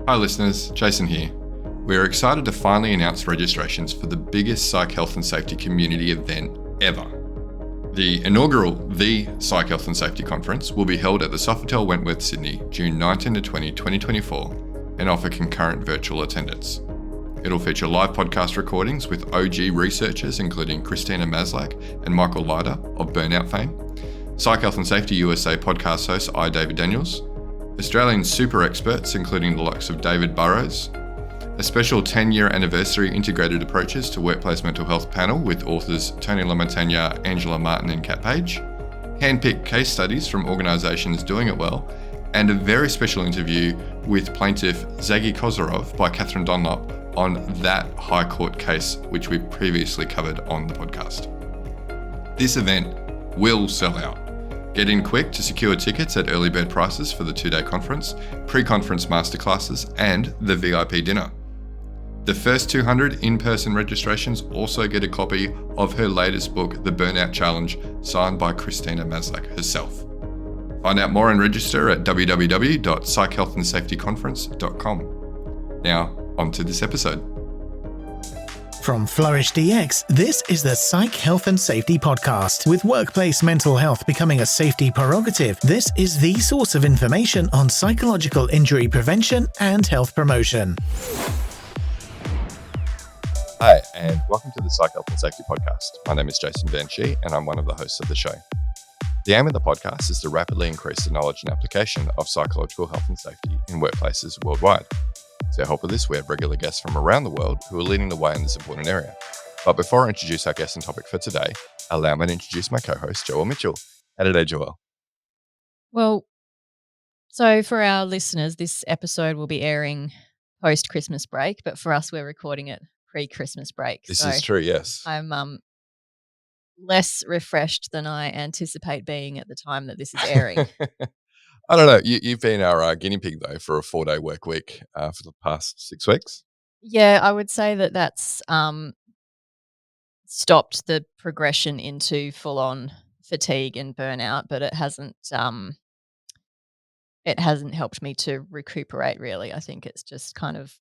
Hi listeners, Jason here. We are excited to finally announce registrations for the biggest psych health and safety community event ever. The inaugural The Psych Health and Safety Conference will be held at the Sofitel Wentworth, Sydney, June 19 to 20, 2024 and offer concurrent virtual attendance. It'll feature live podcast recordings with OG researchers including Christina Maslach and Michael Leiter of Burnout fame, Psych Health and Safety USA podcast host I. David Daniels, Australian super experts including the likes of David Burrows, a special 10-year anniversary integrated approaches to workplace mental health panel with authors Tony LaMontagne, Angela Martin and Kat Page, hand-picked case studies from organisations doing it well, and a very special interview with plaintiff Zaggy Kozarov by Catherine Dunlop on that High Court case which we previously covered on the podcast. This event will sell out. Get in quick to secure tickets at early bird prices for the 2-day conference, pre-conference masterclasses, and the VIP dinner. The first 200 in-person registrations also get a copy of her latest book, The Burnout Challenge, signed by Christina Maslach herself. Find out more and register at www.psychhealthandsafetyconference.com. Now, on to this episode. From Flourish DX, this is the Psych Health and Safety Podcast. With workplace mental health becoming a safety prerogative, this is the source of information on psychological injury prevention and health promotion. Hi, and welcome to the Psych Health and Safety Podcast. My name is Jason Van Schie, and I'm one of the hosts of the show. The aim of the podcast is to rapidly increase the knowledge and application of psychological health and safety in workplaces worldwide. To help with this, we have regular guests from around the world who are leading the way in this important area. But before I introduce our guest and topic for today, allow me to introduce my co-host, Joelle Mitchell. How today, Joelle? Well, so for our listeners, this episode will be airing post-Christmas break, but for us, we're recording it pre-Christmas break. This is true, yes. I'm less refreshed than I anticipate being at the time that this is airing. I don't know. You've been our guinea pig, though, for a 4-day work week for the past 6 weeks. Yeah, I would say that that's stopped the progression into full-on fatigue and burnout, but it hasn't helped me to recuperate, really. I think it's just kind of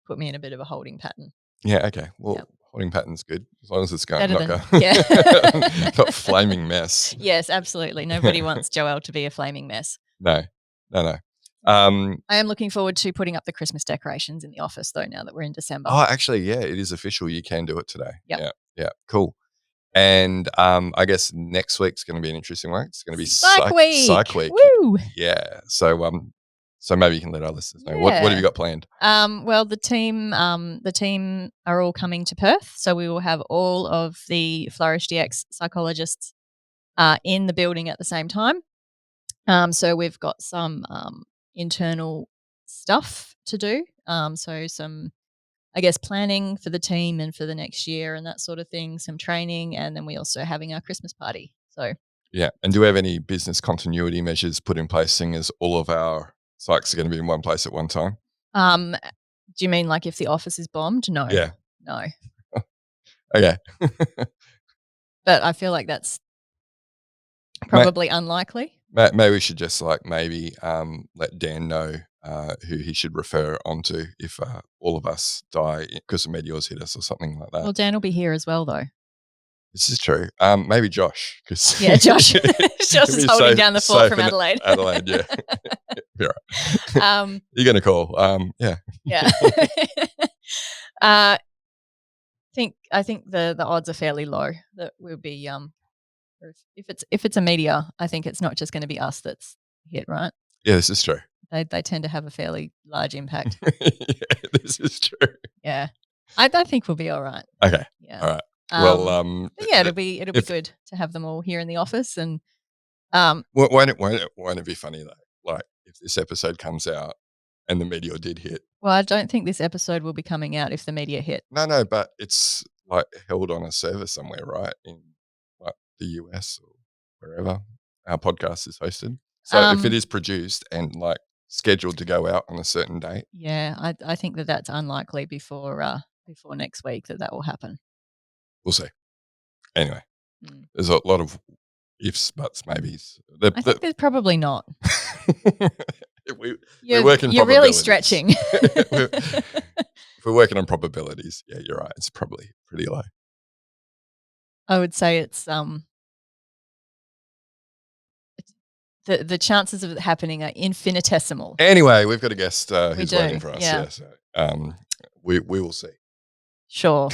put me in a bit of a holding pattern. Yeah, okay. Well, Yep. Holding pattern's good, as long as it's going Better not than- yeah. not flaming mess. Yes, absolutely. Nobody wants Joelle to be a flaming mess. No. I am looking forward to putting up the Christmas decorations in the office, though, now that we're in December. Oh, actually, yeah, it is official. You can do it today. Yep. Yeah, cool. And I guess next week's going to be an interesting week. It's going to be Psych Week. Psych Week. Woo! Yeah. So maybe you can let our listeners know. Yeah. What have you got planned? Well, the team are all coming to Perth, so we will have all of the Flourish DX psychologists in the building at the same time. So we've got some internal stuff to do. So some, I guess, planning for the team and for the next year and that sort of thing, some training, and then we also having our Christmas party. So Yeah. And do we have any business continuity measures put in place, seeing as all of our psychs are going to be in one place at one time? do you mean like if the office is bombed? No. Yeah. No. Okay. But I feel like that's probably unlikely. Maybe we should just let Dan know who he should refer on to if all of us die because a meteor's hit us or something like that. Well, Dan will be here as well, though. This is true. Maybe Josh. Yeah, Josh. Josh is holding down the fort from Adelaide. Adelaide, yeah. Be all right. You're going to call. Yeah. Yeah. I think the odds are fairly low that we'll be if it's a meteor, I think it's not just going to be us that's hit, right? Yeah, this is true. They tend to have a fairly large impact. Yeah, this is true. Yeah. I think we'll be all right. Okay. Yeah. All right. But yeah, it'll be good to have them all here in the office, and won't it be funny though? Like if this episode comes out and the meteor did hit. Well, I don't think this episode will be coming out if the meteor hit. No, but it's like held on a server somewhere, right? In like the US or wherever our podcast is hosted. So if it is produced and like scheduled to go out on a certain date. Yeah, I think that's unlikely before next week that will happen. We'll see. Anyway, there's a lot of ifs, buts, maybes. I think there's probably not. we you're work in you're really probabilities. stretching. If we're working on probabilities, yeah, you're right. It's probably pretty low. I would say it's the chances of it happening are infinitesimal. Anyway, we've got a guest We who's do, waiting for us. yeah. So we will see. Sure.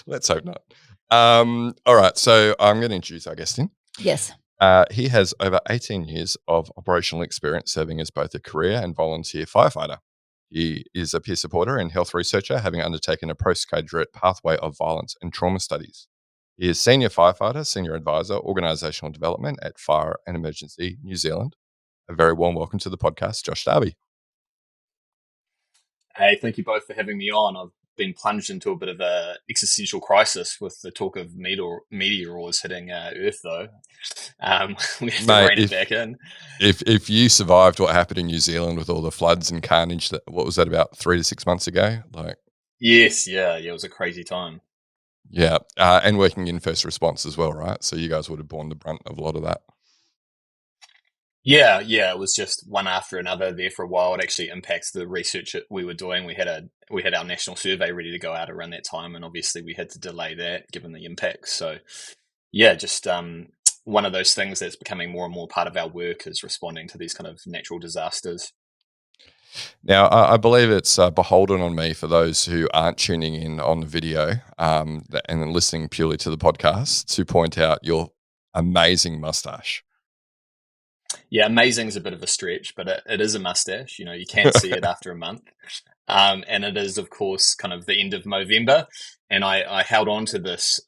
Let's hope not. All right, so I'm going to introduce our guest in. Yes. He has over 18 years of operational experience serving as both a career and volunteer firefighter. He is a peer supporter and health researcher, having undertaken a postgraduate pathway of violence and trauma studies. He is senior firefighter, senior advisor, organisational development at Fire and Emergency New Zealand. A very warm welcome to the podcast, Josh Darby. Hey, thank you both for having me on. I've been plunged into a bit of a existential crisis with the talk of meteors hitting Earth, though. We have to rein it back in. If you survived what happened in New Zealand with all the floods and carnage, what was that, about 3 to 6 months ago? Yes, yeah, it was a crazy time. Yeah, and working in first response as well, right? So you guys would have borne the brunt of a lot of that. Yeah, it was just one after another there for a while. It actually impacts the research that we were doing. We had our national survey ready to go out around that time, and obviously we had to delay that given the impacts. So yeah, just one of those things that's becoming more and more part of our work is responding to these kind of natural disasters. Now, I believe it's beholden on me, for those who aren't tuning in on the video and listening purely to the podcast, to point out your amazing mustache. Yeah, amazing is a bit of a stretch, but it is a mustache. You can't see it after a month. And it is, of course, kind of the end of Movember. And I held on to this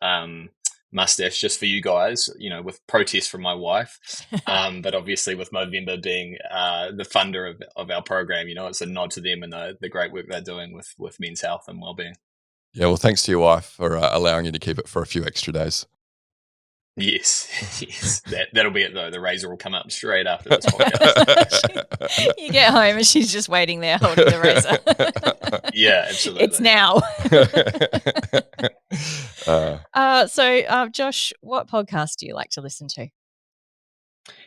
mustache just for you guys, with protest from my wife. But obviously with Movember being the funder of our program, it's a nod to them and the great work they're doing with men's health and wellbeing. Yeah, well, thanks to your wife for allowing you to keep it for a few extra days. Yes. That'll be it, though. The razor will come up straight after this podcast. You get home and she's just waiting there holding the razor. Yeah, absolutely. It's now. So, Josh, what podcast do you like to listen to?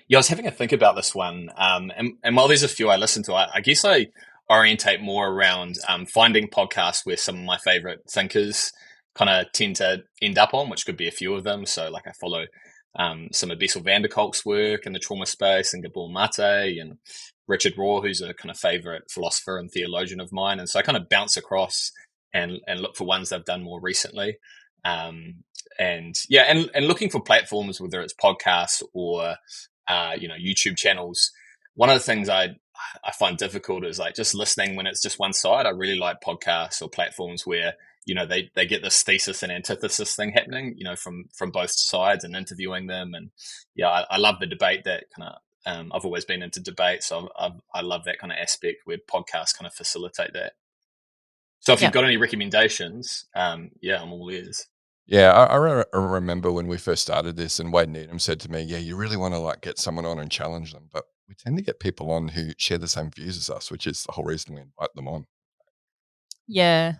Yeah, I was having a think about this one. And while there's a few I listen to, I guess I orientate more around finding podcasts where some of my favorite thinkers kind of tend to end up on, which could be a few of them. So I follow some of Bessel van der Kolk's work in the trauma space, and Gabor Mate and Richard Rohr, who's a kind of favorite philosopher and theologian of mine. And so I kind of bounce across and look for ones they've done more recently. And looking for platforms, whether it's podcasts or, YouTube channels. One of the things I find difficult is just listening when it's just one side. I really like podcasts or platforms where they get this thesis and antithesis thing happening, from both sides, and interviewing them. And yeah, I love the debate that kind of, I've always been into debate. So I love that kind of aspect where podcasts kind of facilitate that. So if you've got any recommendations, I'm all ears. Yeah, I remember when we first started this, and Wade Needham said to me, yeah, you really want to get someone on and challenge them. But we tend to get people on who share the same views as us, which is the whole reason we invite them on. Yeah.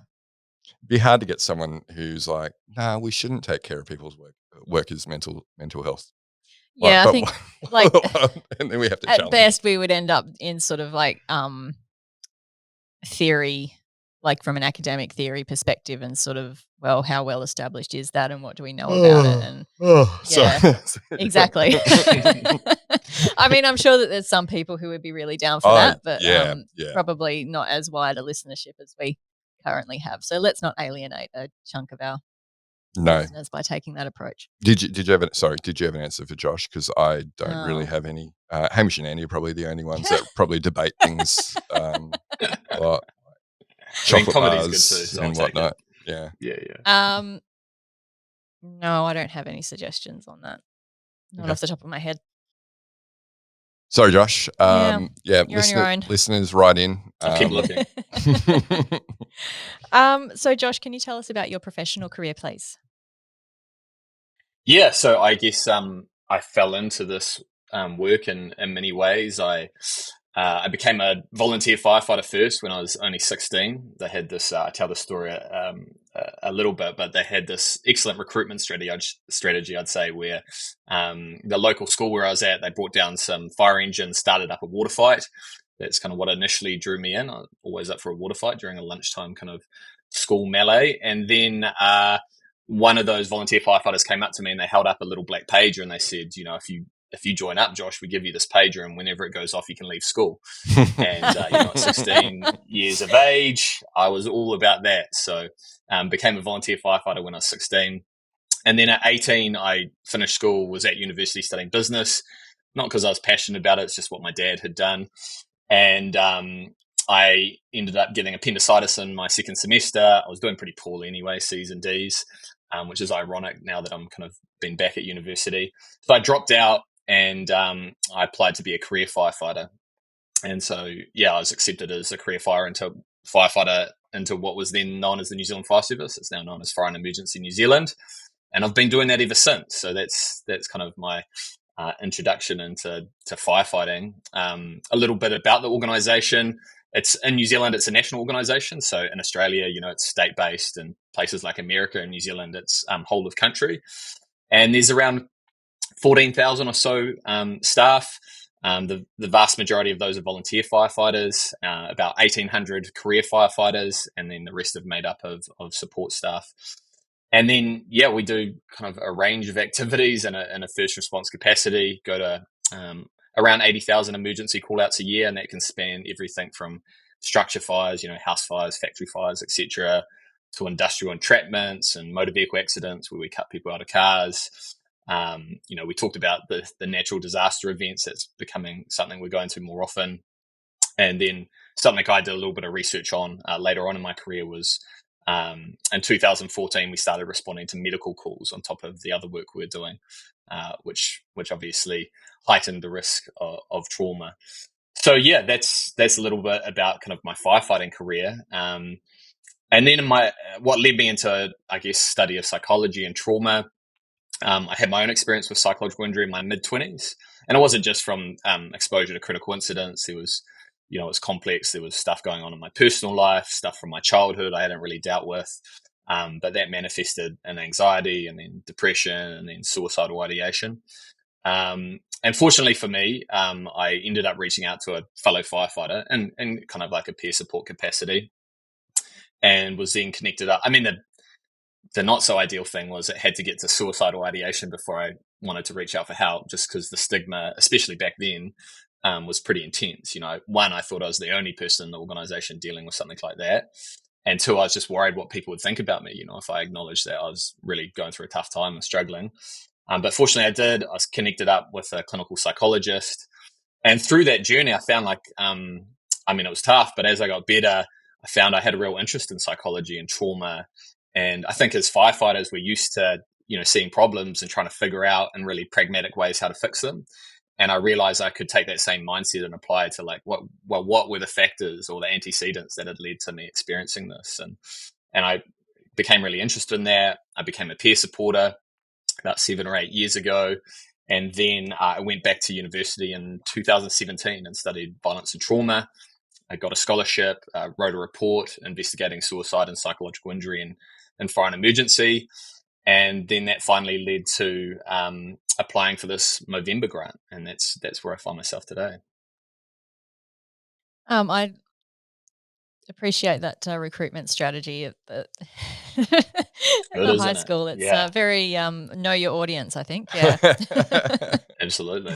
It'd be hard to get someone who's like, nah, we shouldn't take care of people's workers' mental health. Yeah, I think and then we have to at best we would end up in sort of theory, from an academic theory perspective, and sort of, well, how well established is that, and what do we know about it? And sorry. Exactly. I mean, I'm sure that there's some people who would be really down for that, but probably not as wide a listenership as we currently have. So let's not alienate a chunk of our listeners by taking that approach. Did you have an answer for Josh? Because I don't really have any. Hamish and Andy are probably the only ones that probably debate things a lot. Chocolate bars good too, so and whatnot. Yeah. No, I don't have any suggestions on that. Not off the top of my head. Sorry, Josh. You're on your own. Listeners, write in. Keep looking. So, Josh, can you tell us about your professional career, please? Yeah, so I guess I fell into this work in many ways. I became a volunteer firefighter first when I was only 16. They had this, I tell the story, a little bit, but they had this excellent recruitment strategy, I'd say, where the local school where I was at, they brought down some fire engines, started up a water fight. That's kind of what initially drew me in. I'm always up for a water fight during a lunchtime kind of school melee. And then one of those volunteer firefighters came up to me and they held up a little black pager and they said, if you join up, Josh, we give you this pager, and whenever it goes off, you can leave school. And at 16 years of age, I was all about that. So became a volunteer firefighter when I was 16. And then at 18, I finished school, was at university studying business, not because I was passionate about it, it's just what my dad had done. And I ended up getting appendicitis in my second semester. I was doing pretty poorly anyway, C's and D's, which is ironic now that I'm kind of been back at university. So I dropped out and I applied to be a career firefighter. And so, I was accepted as a career firefighter into what was then known as the New Zealand Fire Service. It's now known as Fire and Emergency New Zealand. And I've been doing that ever since. So that's kind of my introduction into firefighting. A little bit about the organisation. It's in New Zealand, it's a national organisation. So in Australia, it's state-based, and places like America and New Zealand, it's whole of country. And there's around 14,000 or so staff. The vast majority of those are volunteer firefighters, about 1,800 career firefighters, and then the rest are made up of support staff. And then, we do kind of a range of activities in a first response capacity, go to around 80,000 emergency call-outs a year, and that can span everything from structure fires, house fires, factory fires, etc., to industrial entrapments and motor vehicle accidents where we cut people out of cars. We talked about the natural disaster events. That's becoming something we're going to more often. And then something I did a little bit of research on later on in my career was in 2014, we started responding to medical calls on top of the other work we were doing, which obviously heightened the risk of trauma. So that's a little bit about kind of my firefighting career. And then what led me into, I guess, study of psychology and trauma. I had my own experience with psychological injury in my mid-20s, and it wasn't just from exposure to critical incidents. There was, it was complex. There was stuff going on in my personal life, stuff from my childhood I hadn't really dealt with, but that manifested in anxiety and then depression and then suicidal ideation. And fortunately for me, I ended up reaching out to a fellow firefighter in kind of like a peer support capacity, and was then connected up. I mean, the not so ideal thing was it had to get to suicidal ideation before I wanted to reach out for help, just because the stigma, especially back then, was pretty intense. One, I thought I was the only person in the organization dealing with something like that. And two, I was just worried what people would think about me, if I acknowledged that I was really going through a tough time and struggling. But fortunately I did. I was connected up with a clinical psychologist. And through that journey, I found it was tough, but as I got better, I found I had a real interest in psychology and trauma. And I think as firefighters, we're used to, seeing problems and trying to figure out in really pragmatic ways how to fix them. And I realized I could take that same mindset and apply it to what were the factors or the antecedents that had led to me experiencing this. And I became really interested in that. I became a peer supporter about 7 or 8 years ago. And then I went back to university in 2017 and studied violence and trauma. I got a scholarship, wrote a report investigating suicide and psychological injury in fire and emergency. And then that finally led to applying for this Movember grant. And that's where I find myself today. I appreciate that recruitment strategy at the high school. It's very know your audience, I think. Yeah. Absolutely.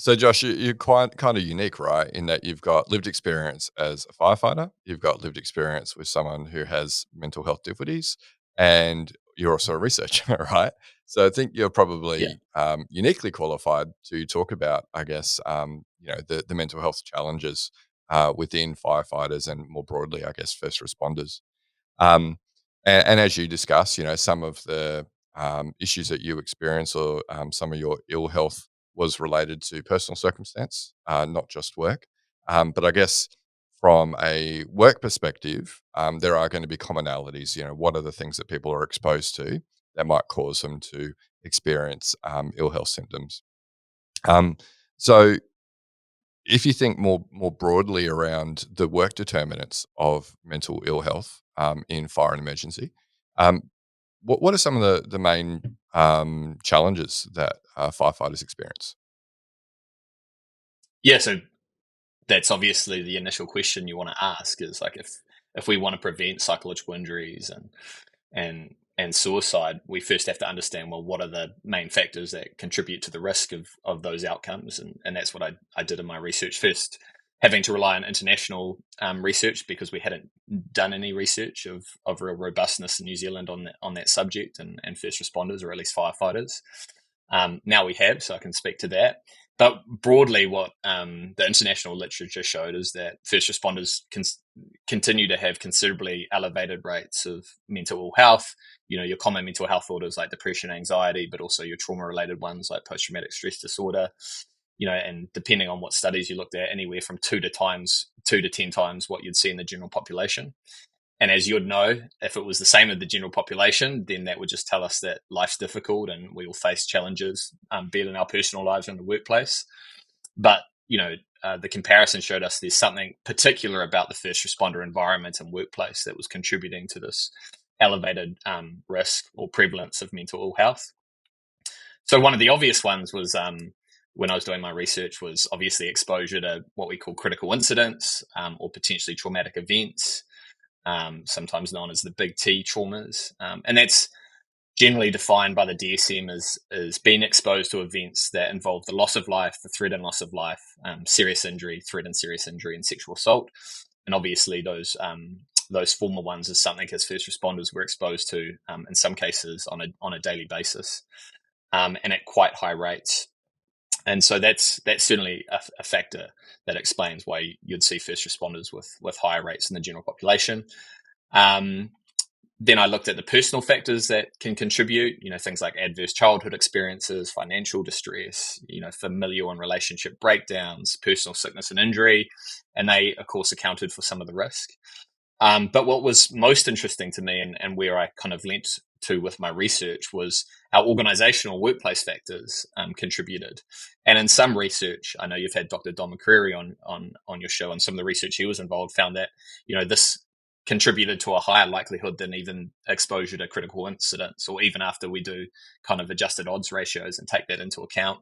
So Josh, you're quite kind of unique, right? In that you've got lived experience as a firefighter, you've got lived experience with someone who has mental health difficulties, and you're also a researcher, right? So I think you're probably uniquely qualified to talk about, I guess, the mental health challenges within firefighters and more broadly, I guess, first responders. And as you discuss, some of the issues that you experience or some of your ill health was related to personal circumstance, not just work. But I guess from a work perspective, there are going to be commonalities. What are the things that people are exposed to that might cause them to experience ill health symptoms? So if you think more broadly around the work determinants of mental ill health in fire and emergency, um, what are some of the main challenges that firefighters experience? Yeah, so that's obviously the initial question you want to ask is like if we want to prevent psychological injuries and suicide, we first have to understand, well, what are the main factors that contribute to the risk of those outcomes, and that's what I did in my research first, having to rely on international research because we hadn't done any research of real robustness in New Zealand on that subject and first responders, or at least firefighters. Now we have, so I can speak to that. But broadly, what the international literature showed is that first responders continue to have considerably elevated rates of mental ill health. Your common mental health disorders like depression, anxiety, but also your trauma-related ones like post-traumatic stress disorder. And depending on what studies you looked at, anywhere from 2 to 10 times what you'd see in the general population. And as you'd know, if it was the same as the general population, then that would just tell us that life's difficult and we will face challenges, be it in our personal lives or in the workplace. But, the comparison showed us there's something particular about the first responder environment and workplace that was contributing to this elevated risk or prevalence of mental ill health. So one of the obvious ones was when I was doing my research was obviously exposure to what we call critical incidents or potentially traumatic events. Sometimes known as the big T traumas. And that's generally defined by the DSM as being exposed to events that involve the loss of life, the threat and loss of life, serious injury, threat and serious injury, and sexual assault. And obviously those former ones is something as first responders we're exposed to in some cases on a daily basis and at quite high rates. And so that's certainly a factor that explains why you'd see first responders with higher rates in the general population. Then I looked at the personal factors that can contribute, things like adverse childhood experiences, financial distress, familial and relationship breakdowns, personal sickness and injury, and they, of course, accounted for some of the risk. But what was most interesting to me and where I kind of lent to with my research was our organizational workplace factors contributed. And in some research, I know you've had Dr. Don McCreary on your show, and some of the research he was involved found that, this contributed to a higher likelihood than even exposure to critical incidents, or even after we do kind of adjusted odds ratios and take that into account.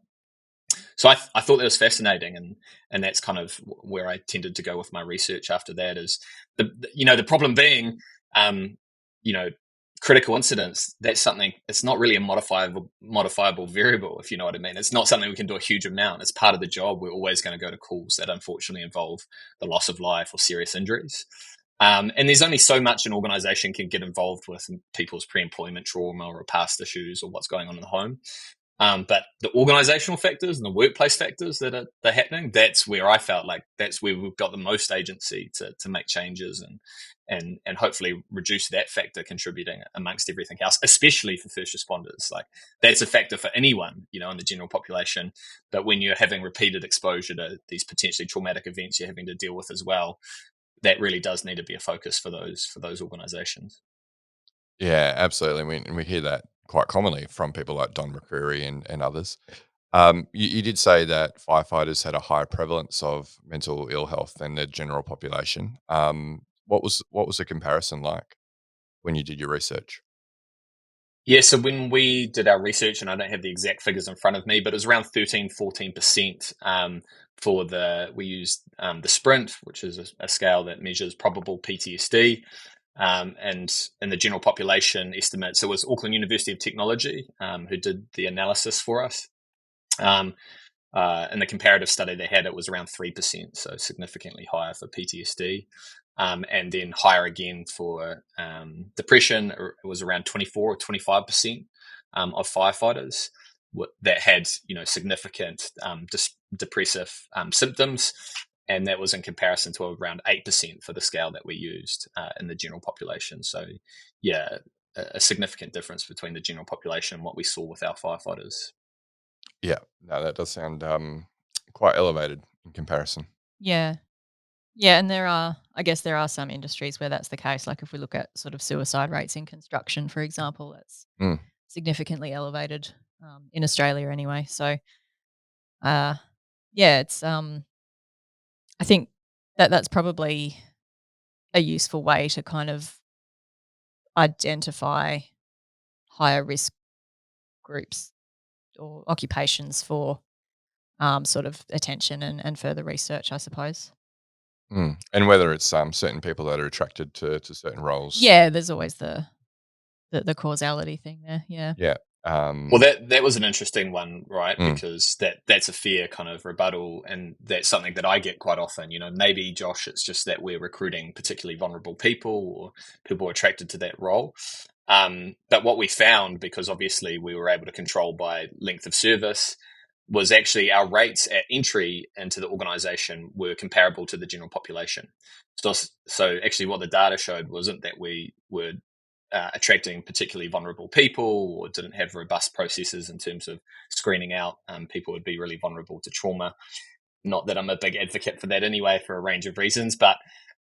So I thought that was fascinating, and that's kind of where I tended to go with my research after that. Is the problem being, critical incidents. That's something. It's not really a modifiable variable, if you know what I mean. It's not something we can do a huge amount. It's part of the job. We're always going to go to calls that unfortunately involve the loss of life or serious injuries. And there's only so much an organization can get involved with people's pre-employment trauma or past issues or what's going on in the home. But the organizational factors and the workplace factors that are happening, that's where I felt like that's where we've got the most agency to make changes and hopefully reduce that factor contributing amongst everything else, especially for first responders. Like that's a factor for anyone, in the general population. But when you're having repeated exposure to these potentially traumatic events you're having to deal with as well, that really does need to be a focus for those organizations. Yeah, absolutely. And we hear that quite commonly from people like Don McCreary and others. You did say that firefighters had a higher prevalence of mental ill health than the general population. What was the comparison like when you did your research? Yeah, so when we did our research, and I don't have the exact figures in front of me, but it was around 13-14% we used the SPRINT, which is a scale that measures probable PTSD, and in the general population estimates. So it was Auckland University of Technology who did the analysis for us. In the comparative study they had, it was around 3%, so significantly higher for PTSD. And then higher again for depression. It was around 24 or 25% of firefighters that had significant depressive symptoms, and that was in comparison to around 8% for the scale that we used in the general population. So, yeah, a significant difference between the general population and what we saw with our firefighters. Yeah, no, that does sound quite elevated in comparison. Yeah. Yeah, and I guess there are some industries where that's the case. Like if we look at sort of suicide rates in construction, for example, that's Mm. significantly elevated in Australia anyway. So, uh, yeah, it's I think that's probably a useful way to kind of identify higher risk groups or occupations for sort of attention and further research, I suppose. And whether it's certain people that are attracted to certain roles. Yeah, there's always the causality thing there. Yeah. Yeah. Well, that was an interesting one, right? Mm. Because that's a fair kind of rebuttal, and that's something that I get quite often. Maybe, Josh, it's just that we're recruiting particularly vulnerable people or people attracted to that role. But what we found, because obviously we were able to control by length of service, was actually our rates at entry into the organisation were comparable to the general population. So actually what the data showed wasn't that we were attracting particularly vulnerable people or didn't have robust processes in terms of screening out people who would be really vulnerable to trauma. Not that I'm a big advocate for that anyway, for a range of reasons, but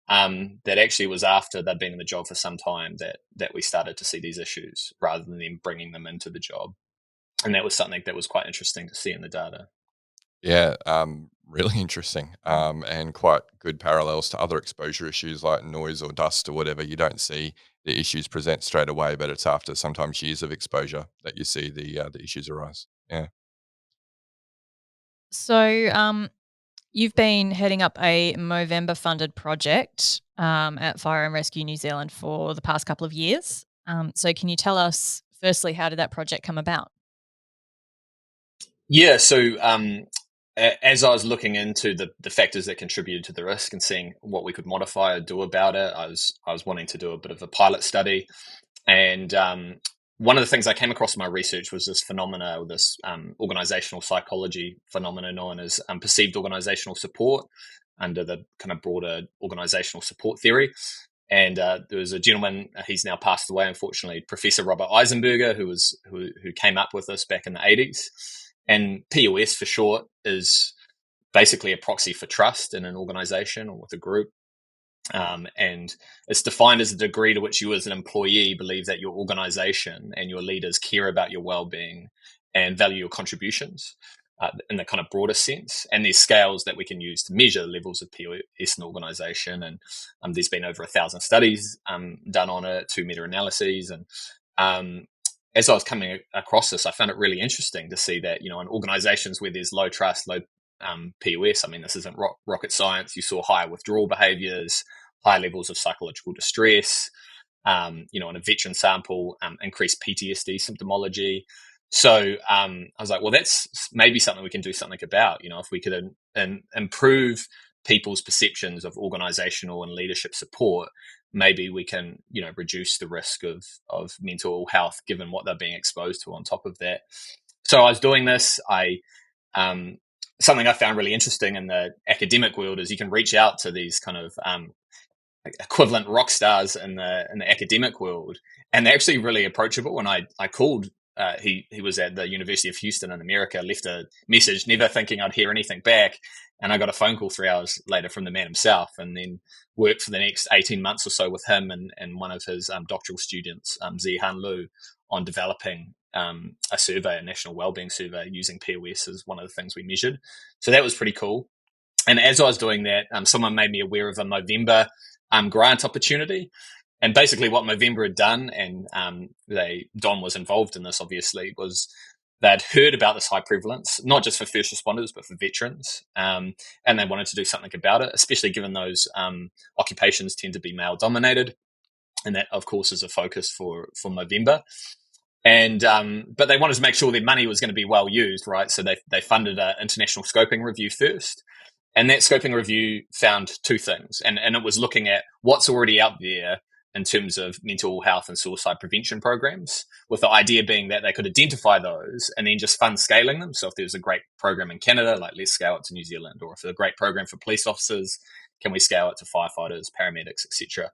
that actually was after they'd been in the job for some time that we started to see these issues rather than them bringing them into the job. And that was something that was quite interesting to see in the data. Yeah, really interesting, and quite good parallels to other exposure issues like noise or dust or whatever. You don't see the issues present straight away, but it's after sometimes years of exposure that you see the issues arise. Yeah. So you've been heading up a Movember-funded project at Fire and Rescue New Zealand for the past couple of years. So can you tell us, firstly, how did that project come about? Yeah, so as I was looking into the factors that contributed to the risk and seeing what we could modify or do about it, I was wanting to do a bit of a pilot study. And one of the things I came across in my research was this phenomena, or this organizational psychology phenomena known as perceived organizational support under the kind of broader organizational support theory. And there was a gentleman, he's now passed away, unfortunately, Professor Robert Eisenberger, who came up with this back in the 80s. And POS for short is basically a proxy for trust in an organization or with a group. And it's defined as the degree to which you as an employee believe that your organization and your leaders care about your well-being and value your contributions in the kind of broader sense. And there's scales that we can use to measure levels of POS in an organization. And there's been over 1,000 studies done on it, 2 meta-analyses. And as I was coming across this, I found it really interesting to see that, in organizations where there's low trust, low POS, I mean, this isn't rocket science. You saw higher withdrawal behaviors, high levels of psychological distress, in a veteran sample, increased PTSD symptomology. So I was like, well, that's maybe something we can do something about, if we could improve people's perceptions of organizational and leadership support, maybe we can, reduce the risk of mental health given what they're being exposed to on top of that. So I was doing this. Something I found really interesting in the academic world is you can reach out to these kind of equivalent rock stars in the academic world, and they're actually really approachable. And I called. He was at the University of Houston in America, left a message, never thinking I'd hear anything back. And I got a phone call 3 hours later from the man himself, and then worked for the next 18 months or so with him and one of his doctoral students, Zihan Lu, on developing a survey, a national wellbeing survey, using POS as one of the things we measured. So that was pretty cool. And as I was doing that, someone made me aware of a Movember grant opportunity. And basically what Movember had done, and Don was involved in this obviously, was they'd heard about this high prevalence, not just for first responders, but for veterans. And they wanted to do something about it, especially given those occupations tend to be male dominated. And that, of course, is a focus for Movember. And but they wanted to make sure their money was going to be well used, right? So they funded an international scoping review first. And that scoping review found 2 things. And it was looking at what's already out there in terms of mental health and suicide prevention programs, with the idea being that they could identify those and then just fund scaling them. So if there's a great program in Canada, like let's scale it to New Zealand. Or if there's a great program for police officers, can we scale it to firefighters, paramedics, etc.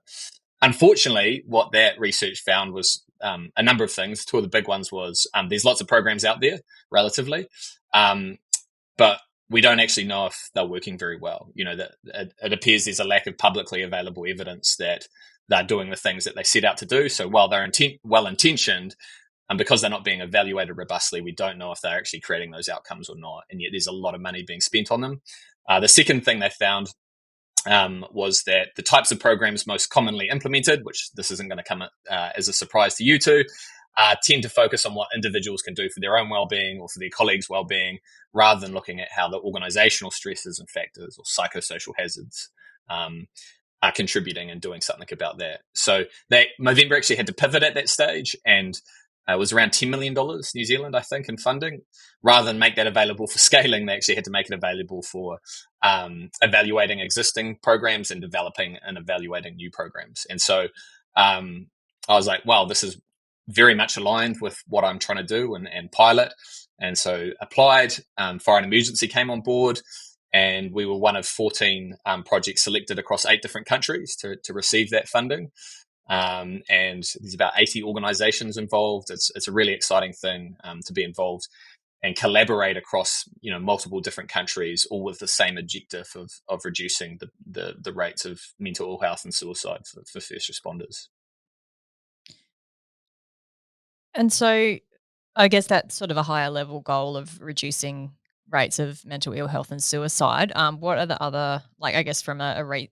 Unfortunately, what that research found was a number of things. 2 of the big ones was there's lots of programs out there, relatively, but we don't actually know if they're working very well. That it appears there's a lack of publicly available evidence that they're doing the things that they set out to do. So while they're well-intentioned, and because they're not being evaluated robustly, we don't know if they're actually creating those outcomes or not. And yet there's a lot of money being spent on them. The second thing they found was that the types of programs most commonly implemented, which this isn't going to come as a surprise to you two, tend to focus on what individuals can do for their own well-being or for their colleagues' well-being, rather than looking at how the organizational stresses and factors or psychosocial hazards are contributing and doing something about that. So Movember actually had to pivot at that stage, and it was around $10 million New Zealand, I think, in funding. Rather than make that available for scaling, they actually had to make it available for evaluating existing programs and developing and evaluating new programs. And so I was like, wow, this is very much aligned with what I'm trying to do and pilot. And so applied. Fire and Emergency came on board, and we were one of 14 projects selected across 8 different countries to receive that funding. And there's about 80 organizations involved. It's a really exciting thing to be involved and collaborate across multiple different countries, all with the same objective of reducing the rates of mental ill health and suicide for first responders. And so I guess that's sort of a higher level goal of reducing rates of mental ill health and suicide. What are the other, I guess from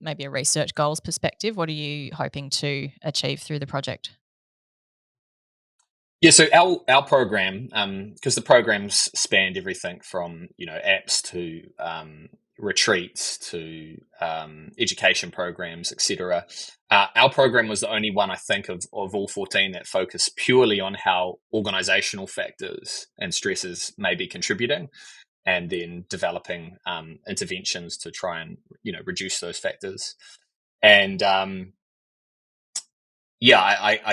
maybe a research goals perspective, what are you hoping to achieve through the project? Yeah, so our program, because the programs spanned everything from apps to retreats to education programs, etc. Our program was the only one, I think, of all 14 that focused purely on how organizational factors and stresses may be contributing, and then developing interventions to try and reduce those factors. And I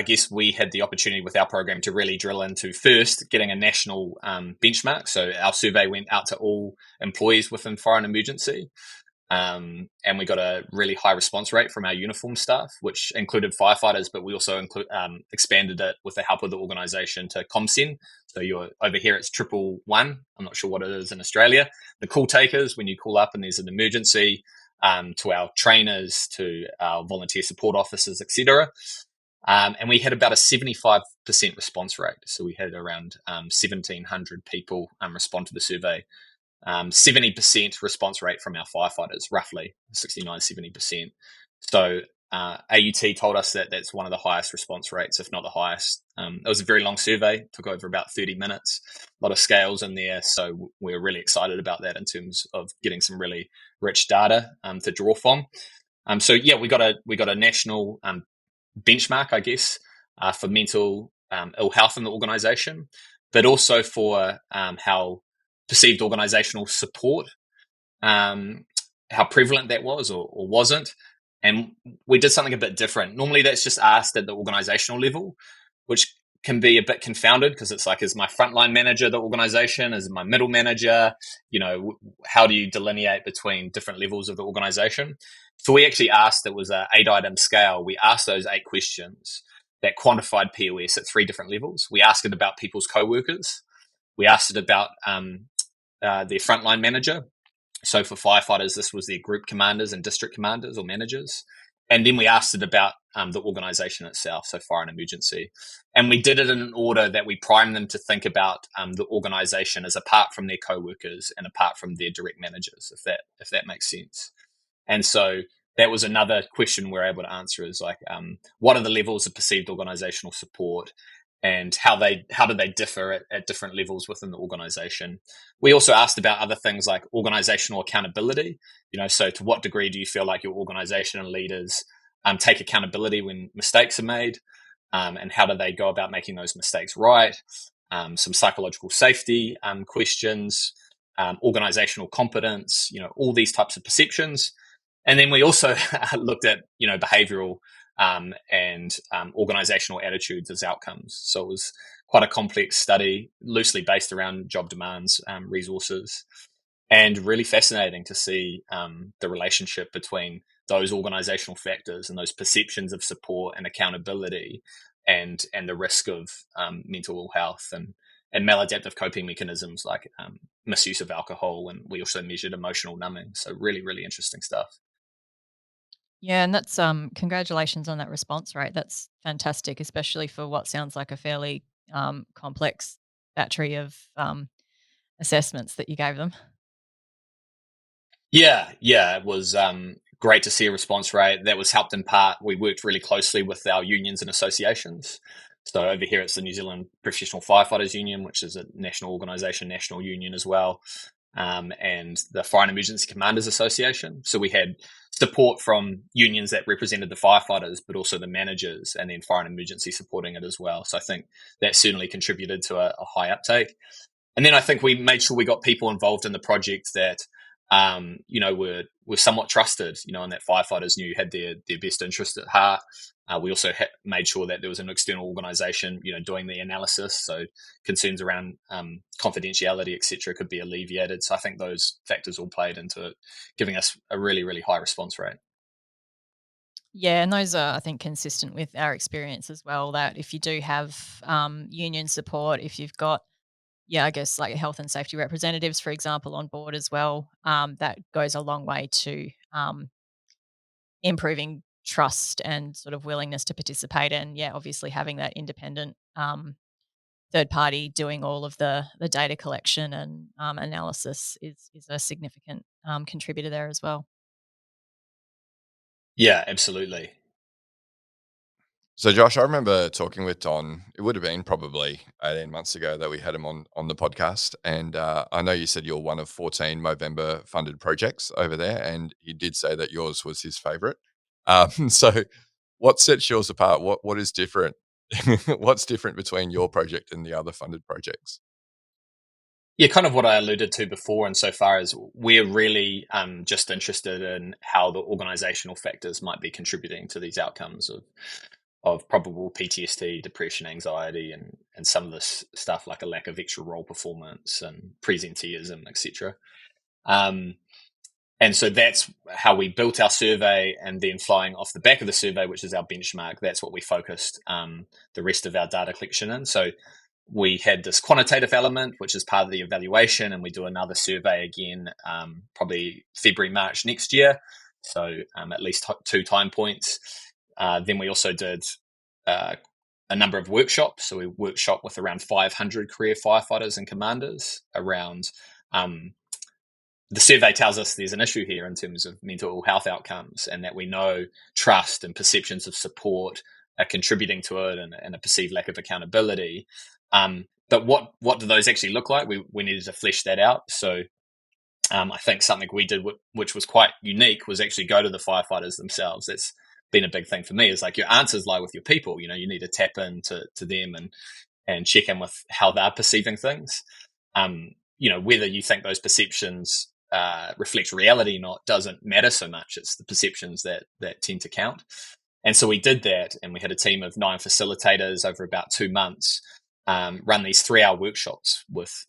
guess we had the opportunity with our program to really drill into first getting a national benchmark. So our survey went out to all employees within Fire and Emergency, and we got a really high response rate from our uniform staff, which included firefighters, but we also expanded it with the help of the organisation to ComSen. So you're over here, it's 111. I'm not sure what it is in Australia. The call takers, when you call up and there's an emergency, to our trainers, to our volunteer support officers, etc. And we had about a 75% response rate. So we had around 1,700 people respond to the survey. 70% response rate from our firefighters, roughly 69, 70%. So AUT told us that that's one of the highest response rates, if not the highest. It was a very long survey, took over about 30 minutes, a lot of scales in there. So we're really excited about that in terms of getting some really rich data to draw from. We got a national benchmark, I guess, for mental ill health in the organisation, but also for how perceived organisational support, how prevalent that was or wasn't. And we did something a bit different. Normally that's just asked at the organisational level, which can be a bit confounded because it's like, is my frontline manager the organisation? Is my middle manager? How do you delineate between different levels of the organisation? So we actually asked, it was an 8-item scale. We asked those 8 questions that quantified POS at 3 different levels. We asked it about people's co-workers. We asked it about their frontline manager. So for firefighters, this was their group commanders and district commanders or managers. And then we asked it about the organisation itself, so Fire and Emergency. And we did it in an order that we primed them to think about the organisation as apart from their co-workers and apart from their direct managers, if that makes sense. And so that was another question we're able to answer is like, what are the levels of perceived organisational support, and how do they differ at different levels within the organisation? We also asked about other things like organisational accountability. So to what degree do you feel like your organisation and leaders take accountability when mistakes are made, and how do they go about making those mistakes right? Some psychological safety questions, organisational competence, all these types of perceptions. And then we also looked at, behavioural and organisational attitudes as outcomes. So it was quite a complex study, loosely based around job demands, resources, and really fascinating to see the relationship between those organisational factors and those perceptions of support and accountability and the risk of mental ill health and maladaptive coping mechanisms like misuse of alcohol. And we also measured emotional numbing. So really, really interesting stuff. Yeah, and that's congratulations on that response rate. That's fantastic, especially for what sounds like a fairly complex battery of assessments that you gave them. Yeah, it was great to see a response rate. That was helped in part. We worked really closely with our unions and associations. So over here, it's the New Zealand Professional Firefighters Union, which is a national organisation, national union as well, and the Fire and Emergency Commanders Association. So we had support from unions that represented the firefighters, but also the managers, and then Fire and Emergency supporting it as well. So I think that certainly contributed to a high uptake. And then I think we made sure we got people involved in the project that, were somewhat trusted, and that firefighters knew had their best interest at heart. We also made sure that there was an external organisation, doing the analysis, so concerns around confidentiality, etc., could be alleviated. So I think those factors all played into it, giving us a really, really high response rate. Yeah, and those are, I think, consistent with our experience as well, that if you do have union support, if you've got, I guess like health and safety representatives, for example, on board as well, that goes a long way to improving trust and sort of willingness to participate. And obviously having that independent third party doing all of the data collection and analysis is a significant contributor there as well. Yeah, absolutely. So, Josh, I remember talking with Don. It would have been probably 18 months ago that we had him on the podcast. And I know you said you're one of 14 Movember funded projects over there. And he did say that yours was his favourite. So what sets yours apart? What is different? What's different between your project and the other funded projects? Yeah, kind of what I alluded to before, insofar as we're really just interested in how the organisational factors might be contributing to these outcomes of probable PTSD, depression, anxiety, and some of this stuff like a lack of extra role performance and presenteeism, etc. And so that's how we built our survey, and then flying off the back of the survey, which is our benchmark, that's what we focused the rest of our data collection in. So we had this quantitative element, which is part of the evaluation, and we do another survey again, probably February, March next year. So at least 2 time points. Then we also did a number of workshops. So we workshop with around 500 career firefighters and commanders around. The survey tells us there's an issue here in terms of mental health outcomes, and that we know trust and perceptions of support are contributing to it, and a perceived lack of accountability. But what do those actually look like? We needed to flesh that out. So I think something we did, which was quite unique, was actually go to the firefighters themselves. That's been a big thing for me, is like your answers lie with your people. You need to tap into them and check in with how they're perceiving things. Whether you think those perceptions reflect reality or not doesn't matter so much. It's the perceptions that tend to count. And so we did that, and we had a team of 9 facilitators over about 2 months run these 3-hour workshops with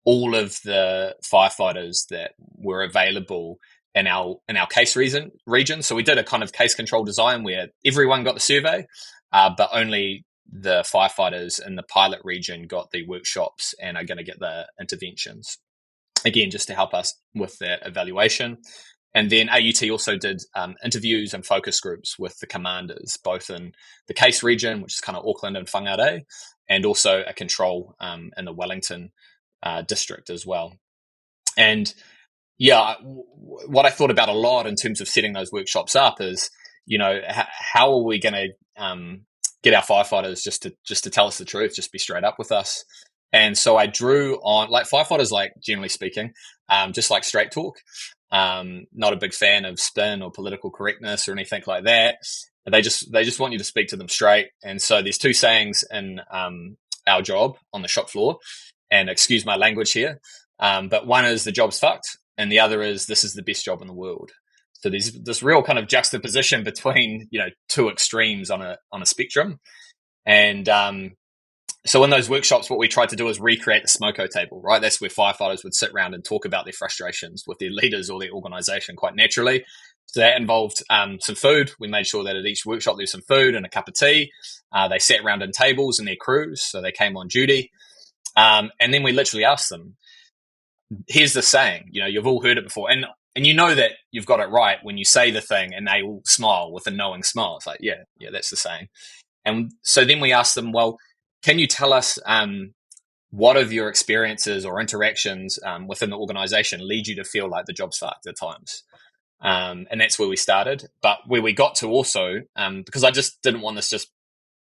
all of the firefighters that were available in our case region. So we did a kind of case control design where everyone got the survey, but only the firefighters in the pilot region got the workshops and are going to get the interventions. Again, just to help us with that evaluation. And then AUT also did interviews and focus groups with the commanders, both in the case region, which is kind of Auckland and Whanaungatanga, and also a control in the Wellington district as well. And what I thought about a lot in terms of setting those workshops up is, how are we going to get our firefighters just to tell us the truth, just be straight up with us? And so I drew on, like, firefighters, like, generally speaking, just like straight talk. Not a big fan of spin or political correctness or anything like that. They just want you to speak to them straight. And so there's 2 sayings in our job on the shop floor, and excuse my language here, but one is the job's fucked, and the other is this is the best job in the world. So there's this real kind of juxtaposition between 2 extremes on a spectrum. And so in those workshops, what we tried to do is recreate the smoko table, right? That's where firefighters would sit around and talk about their frustrations with their leaders or their organisation quite naturally. So that involved some food. We made sure that at each workshop there was some food and a cup of tea. They sat around in tables in their crews, so they came on duty. And then we literally asked them, here's the saying, you've all heard it before. And you know that you've got it right when you say the thing and they all smile with a knowing smile. It's like, yeah, that's the saying. And so then we asked them, well, can you tell us what of your experiences or interactions within the organisation lead you to feel like the job's fucked at times? And that's where we started. But where we got to also, because I just didn't want this just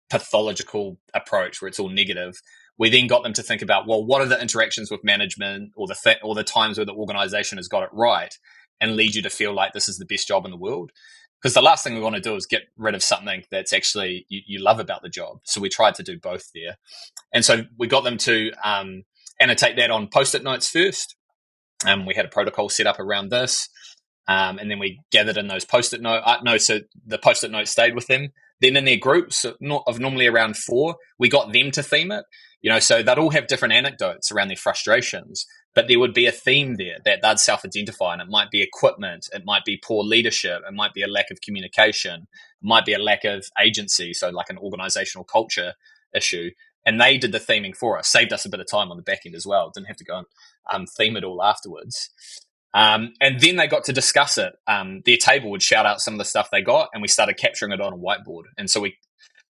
pathological approach where it's all negative, we then got them to think about, well, what are the interactions with management or the times where the organization has got it right and lead you to feel like this is the best job in the world? Because the last thing we want to do is get rid of something that's actually you love about the job. So we tried to do both there. And so we got them to annotate that on Post-it notes first. We had a protocol set up around this. And then we gathered in those Post-it notes. So the Post-it notes stayed with them. Then in their groups of normally around 4, we got them to theme it. So they'd all have different anecdotes around their frustrations, but there would be a theme there that they'd self-identify, and it might be equipment, it might be poor leadership, it might be a lack of communication, it might be a lack of agency, so like an organizational culture issue. And they did the theming for us, saved us a bit of time on the back end as well. Didn't have to go and theme it all afterwards. And then they got to discuss it. Their table would shout out some of the stuff they got, and we started capturing it on a whiteboard. And so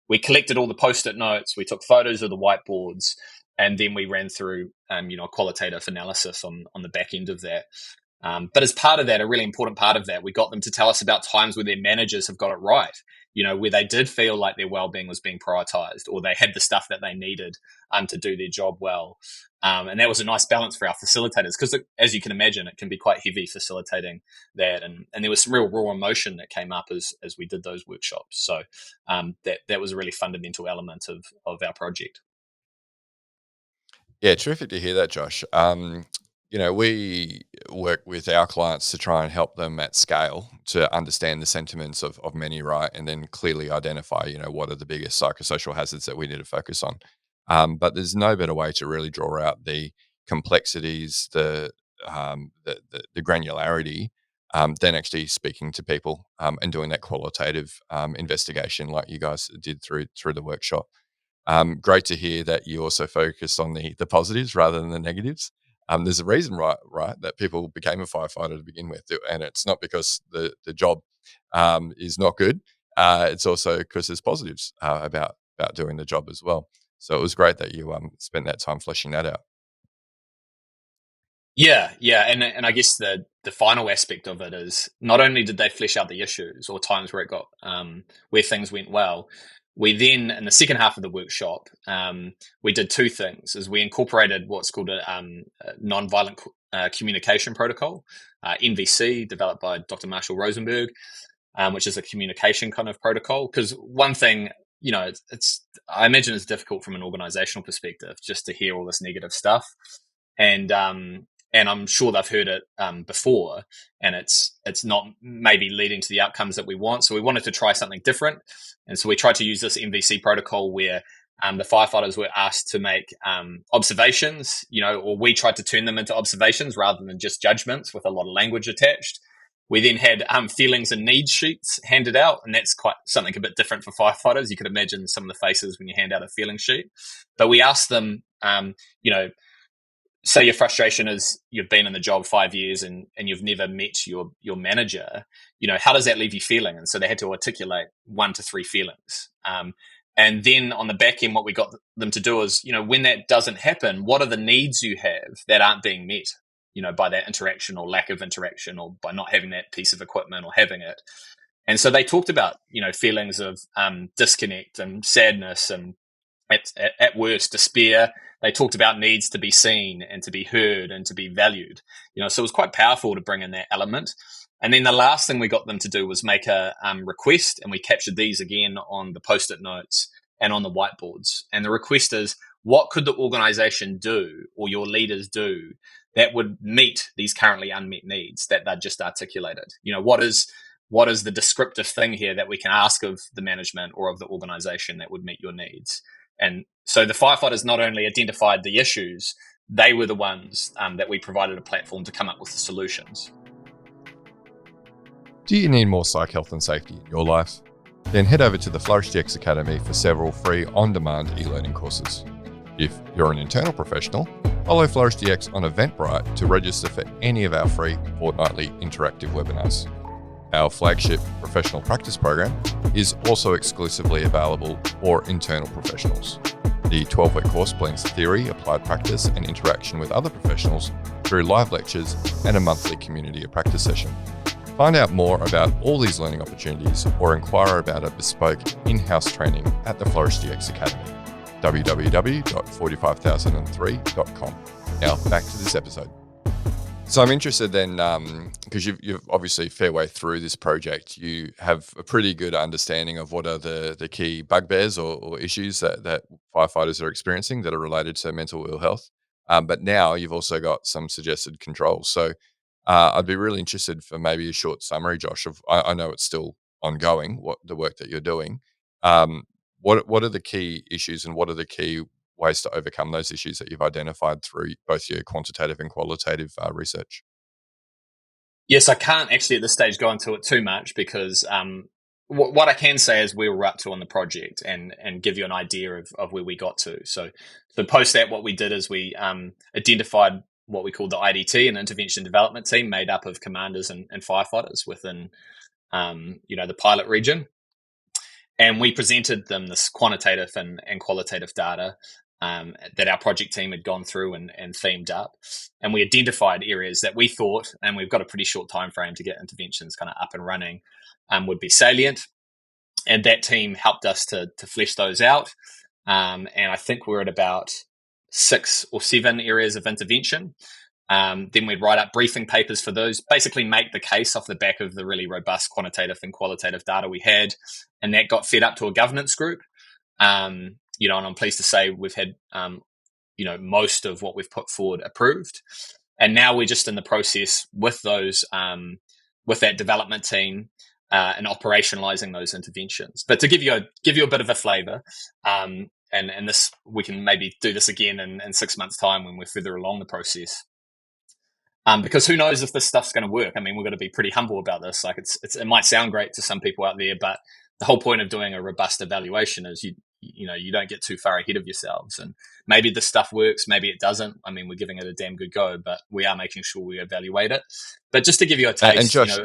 we collected all the Post-it notes, we took photos of the whiteboards, and then we ran through, a qualitative analysis on the back end of that. But as part of that, a really important part of that, we got them to tell us about times where their managers have got it right, where they did feel like their well-being was being prioritized, or they had the stuff that they needed to do their job well. And that was a nice balance for our facilitators, because as you can imagine, it can be quite heavy facilitating that. And there was some real raw emotion that came up as we did those workshops. So that was a really fundamental element of our project. Yeah, terrific to hear that, Josh. We work with our clients to try and help them at scale to understand the sentiments of many, right? And then clearly identify, what are the biggest psychosocial hazards that we need to focus on. But there's no better way to really draw out the complexities, the granularity, than actually speaking to people and doing that qualitative investigation like you guys did through the workshop. Great to hear that you also focused on the positives rather than the negatives. There's a reason, right, that people became a firefighter to begin with, and it's not because the job is not good. It's also because there's positives about doing the job as well. So it was great that you spent that time fleshing that out. Yeah, and I guess the final aspect of it is not only did they flesh out the issues or times where it got where things went well. We then, in the second half of the workshop, we did 2 things. Is we incorporated what's called a nonviolent communication protocol, NVC, developed by Dr. Marshall Rosenberg, which is a communication kind of protocol. Because one thing, I imagine it's difficult from an organizational perspective just to hear all this negative stuff, and I'm sure they've heard it before, and it's not maybe leading to the outcomes that we want. So we wanted to try something different. And so we tried to use this MVC protocol where the firefighters were asked to make observations, or we tried to turn them into observations rather than just judgments with a lot of language attached. We then had feelings and needs sheets handed out, and that's quite something a bit different for firefighters. You could imagine some of the faces when you hand out a feeling sheet. But we asked them, say your frustration is you've been in the job 5 years and you've never met your manager, how does that leave you feeling? And so they had to articulate 1 to 3 feelings. And then on the back end, what we got them to do is, when that doesn't happen, what are the needs you have that aren't being met, by that interaction or lack of interaction, or by not having that piece of equipment or having it. And so they talked about, feelings of disconnect and sadness and at worst despair. They talked about needs to be seen and to be heard and to be valued. So it was quite powerful to bring in that element. And then the last thing we got them to do was make a request, and we captured these again on the Post-it notes and on the whiteboards. And the request is, what could the organization do or your leaders do that would meet these currently unmet needs that they've just articulated? What is the descriptive thing here that we can ask of the management or of the organization that would meet your needs? And so the firefighters not only identified the issues, they were the ones that we provided a platform to come up with the solutions. Do you need more psych health and safety in your life? Then head over to the Flourish DX Academy for several free on-demand e-learning courses. If you're an internal professional, follow Flourish DX on Eventbrite to register for any of our free fortnightly interactive webinars. Our flagship professional practice program is also exclusively available for internal professionals. The 12-week course blends theory, applied practice, and interaction with other professionals through live lectures and a monthly community of practice session. Find out more about all these learning opportunities or inquire about a bespoke in-house training at the Flourish DX Academy, www.45003.com. Now, back to this episode. So I'm interested then, because you've obviously fair way through this project, you have a pretty good understanding of what are the key bugbears or issues that firefighters are experiencing that are related to mental ill health. But now you've also got some suggested controls. So I'd be really interested for maybe a short summary, Josh, of I know it's still ongoing, what the work that you're doing. What are the key issues and what are the key ways to overcome those issues that you've identified through both your quantitative and qualitative research? Yes, I can't actually at this stage go into it too much because what I can say is where we're up to on the project and give you an idea of where we got to. So post that, what we did is we identified what we call the IDT, an intervention development team made up of commanders and firefighters within the pilot region. And we presented them this quantitative and qualitative data that our project team had gone through and themed up. And we identified areas that we thought, and we've got a pretty short time frame to get interventions kind of up and running, would be salient. And that team helped us to flesh those out. And I think we're at about 6 or 7 areas of intervention. Then we'd write up briefing papers for those, basically make the case off the back of the really robust quantitative and qualitative data we had. And that got fed up to a governance group. And I'm pleased to say we've had, most of what we've put forward approved. And now we're just in the process with those, with that development team and operationalizing those interventions. But to give you a bit of a flavor, and this, we can maybe do this again in 6 months' time when we're further along the process. Because who knows if this stuff's going to work? I mean, we're going to be pretty humble about this. Like it might sound great to some people out there, but the whole point of doing a robust evaluation is you don't get too far ahead of yourselves. And maybe this stuff works, maybe it doesn't. I mean, we're giving it a damn good go, but we are making sure we evaluate it. But just to give you a taste, and Josh,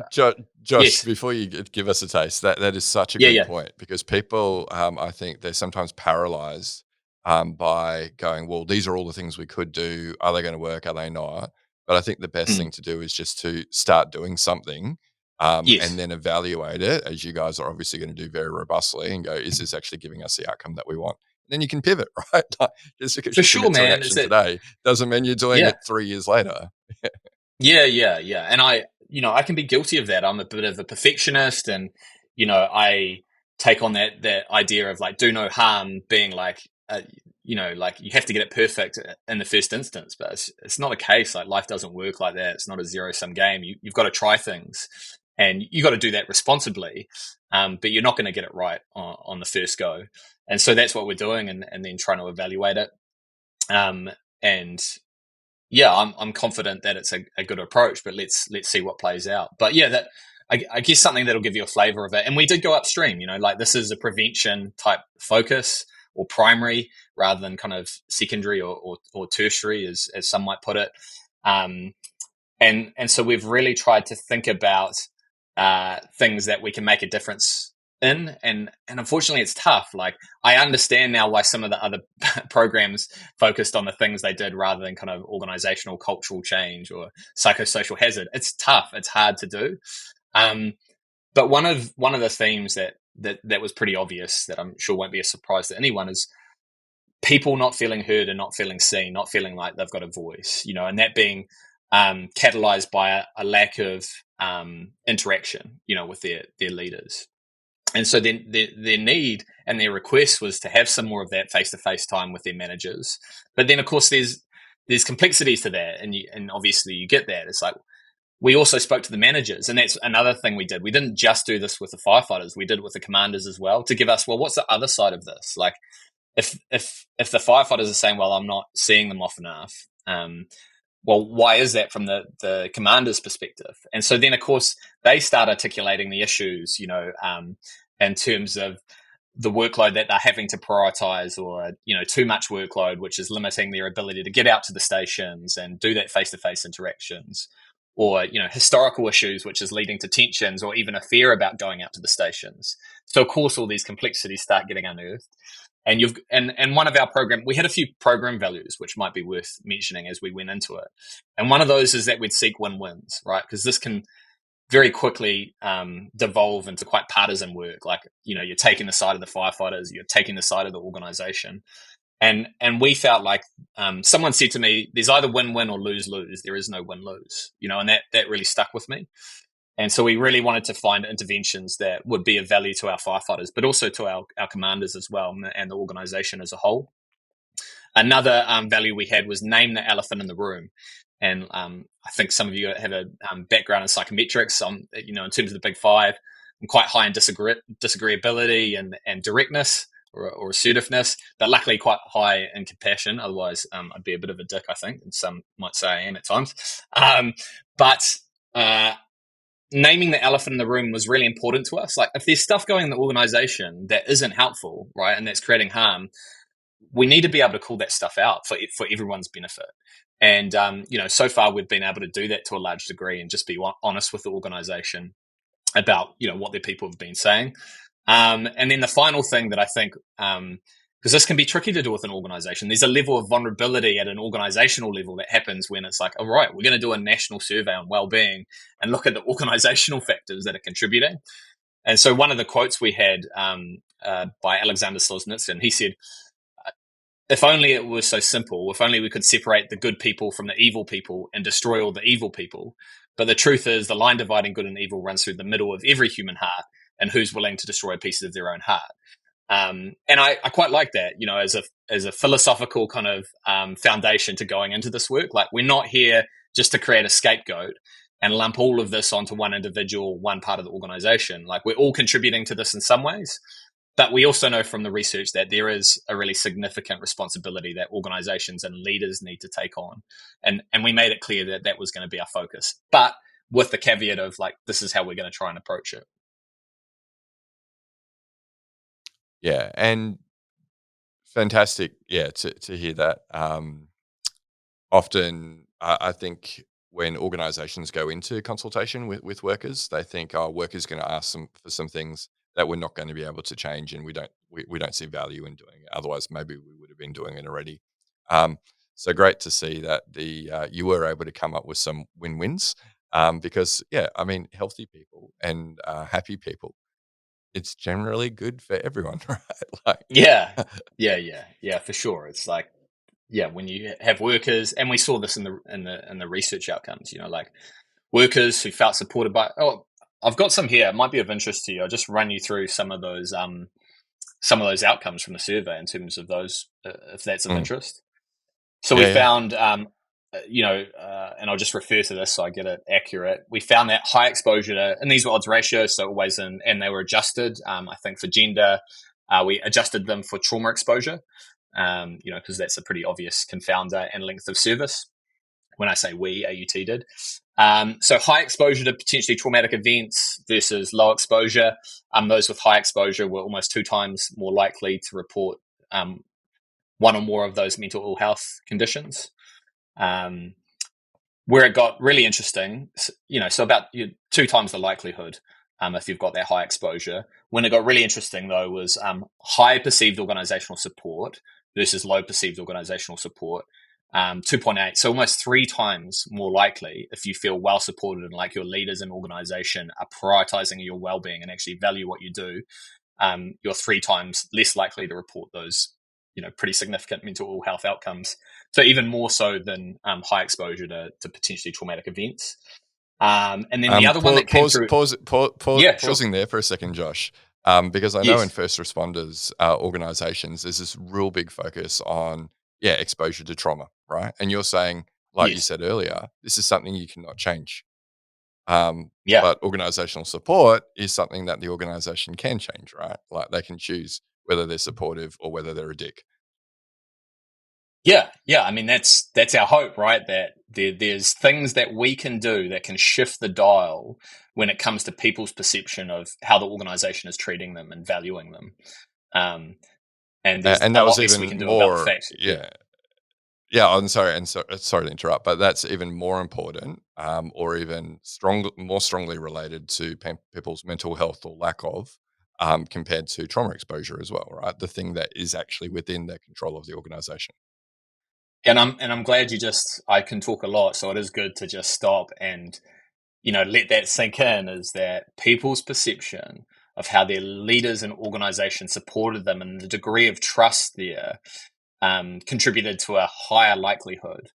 yes. Before you give us a taste, that is such a good point, because people, I think they're sometimes paralyzed by going, well, these are all the things we could do. Are they going to work? Are they not? But I think the best thing to do is just to start doing something and then evaluate it, as you guys are obviously going to do very robustly, and go, is this actually giving us the outcome that we want? And then you can pivot, right? Like, just because For you sure, commit to an man. action today doesn't mean you're doing it 3 years later. Yeah. And I can be guilty of that. I'm a bit of a perfectionist, and I take on that idea of like do no harm, being like like you have to get it perfect in the first instance, but it's not a case. Like life doesn't work like that. It's not a zero-sum game. You've got to try things, and you got to do that responsibly. But you're not going to get it right on the first go. And so that's what we're doing, and then trying to evaluate it. And yeah, I'm confident that it's a good approach, but let's see what plays out. But yeah, that I guess something that'll give you a flavor of it. And we did go upstream, like this is a prevention type focus, or primary rather than kind of secondary or tertiary, as some might put it. And so we've really tried to think about things that we can make a difference in, and unfortunately it's tough. Like I understand now why some of the other programs focused on the things they did rather than kind of organizational cultural change or psychosocial hazard. It's tough, it's hard to do. But one of the themes that was pretty obvious, that I'm sure won't be a surprise to anyone, is people not feeling heard and not feeling seen, not feeling like they've got a voice, and that being catalyzed by a lack of interaction, with their leaders. And so then their need and their request was to have some more of that face-to-face time with their managers. But then, of course, there's complexities to that, and obviously you get that. It's like we also spoke to the managers, and that's another thing we did. We didn't just do this with the firefighters; we did it with the commanders as well, to give us, well, what's the other side of this? Like, if the firefighters are saying, well, I'm not seeing them often enough, well, why is that from the commander's perspective? And so then, of course, they start articulating the issues, in terms of the workload that they're having to prioritize, or, too much workload, which is limiting their ability to get out to the stations and do that face-to-face interactions, or, historical issues, which is leading to tensions or even a fear about going out to the stations. So, of course, all these complexities start getting unearthed. And one of our program, we had a few program values which might be worth mentioning as we went into it. And one of those is that we'd seek win-wins, right? Because very quickly devolve into quite partisan work. Like, you're taking the side of the firefighters, you're taking the side of the organization. And we felt like someone said to me, there's either win-win or lose-lose. There is no win-lose, and that really stuck with me. And so we really wanted to find interventions that would be of value to our firefighters, but also to our commanders as well, and the organization as a whole. Another value we had was name the elephant in the room. And I think some of you have a background in psychometrics. In terms of the big five, I'm quite high in disagreeability and directness or assertiveness, but luckily quite high in compassion. Otherwise, I'd be a bit of a dick, I think, and some might say I am at times. But naming the elephant in the room was really important to us. Like, if there's stuff going in the organization that isn't helpful, right, and that's creating harm, we need to be able to call that stuff out for everyone's benefit. And, so far we've been able to do that to a large degree and just be honest with the organization about, what their people have been saying. And then the final thing that I think, because this can be tricky to do with an organization, there's a level of vulnerability at an organizational level that happens when it's like, all right, we're going to do a national survey on well-being and look at the organizational factors that are contributing. And so one of the quotes we had by Alexander Solzhenitsyn, he said, if only it was so simple, if only we could separate the good people from the evil people and destroy all the evil people. But the truth is, the line dividing good and evil runs through the middle of every human heart, and who's willing to destroy pieces of their own heart. And I quite like that, as a philosophical kind of foundation to going into this work. Like, we're not here just to create a scapegoat and lump all of this onto one individual, one part of the organization. Like, we're all contributing to this in some ways. But we also know from the research that there is a really significant responsibility that organizations and leaders need to take on. And we made it clear that that was going to be our focus, but with the caveat of, like, this is how we're going to try and approach it. Yeah, and fantastic. Yeah, to hear that. Often, I think when organisations go into consultation with workers, they think, "Oh, workers going to ask them for some things that we're not going to be able to change, and we don't see value in doing it. Otherwise, maybe we would have been doing it already." So great to see that you were able to come up with some win-wins, because healthy people and happy people, it's generally good for everyone, right? Like, Yeah, for sure. It's like, when you have workers, and we saw this in the research outcomes, like workers who felt supported by. Oh, I've got some here. It might be of interest to you. I'll just run you through some of those outcomes from the survey in terms of those, if that's of interest. So we found, and I'll just refer to this so I get it accurate. We found that high exposure to, and these were odds ratios, so always and they were adjusted. I think for gender, we adjusted them for trauma exposure, because that's a pretty obvious confounder, and length of service. When I say we, AUT did. So high exposure to potentially traumatic events versus low exposure. Those with high exposure were almost 2 times more likely to report one or more of those mental ill health conditions. Where it got really interesting, so about 2 times the likelihood if you've got that high exposure. When it got really interesting, though, was high perceived organizational support versus low perceived organizational support. 2.8, so almost 3 times more likely if you feel well supported and like your leaders and organization are prioritizing your well-being and actually value what you do. You're 3 times less likely to report those, pretty significant mental ill health outcomes. So even more so than high exposure to potentially traumatic events. And then the other one that came through. Pausing there for a second, Josh, because I know in first responders organizations, there's this real big focus on exposure to trauma, right? And you're saying, like you said earlier, this is something you cannot change. But organizational support is something that the organization can change, right? Like, they can choose whether they're supportive or whether they're a dick. Yeah. I mean, that's our hope, right? That there's things that we can do that can shift the dial when it comes to people's perception of how the organization is treating them and valuing them. And that was even more. I'm sorry, and sorry to interrupt, but that's even more important, or even more strongly related to people's mental health or lack of, compared to trauma exposure as well, right? The thing that is actually within the control of the organization. And I'm glad I can talk a lot, so it is good to just stop and let that sink in, is that people's perception of how their leaders and organizations supported them and the degree of trust there contributed to a higher likelihood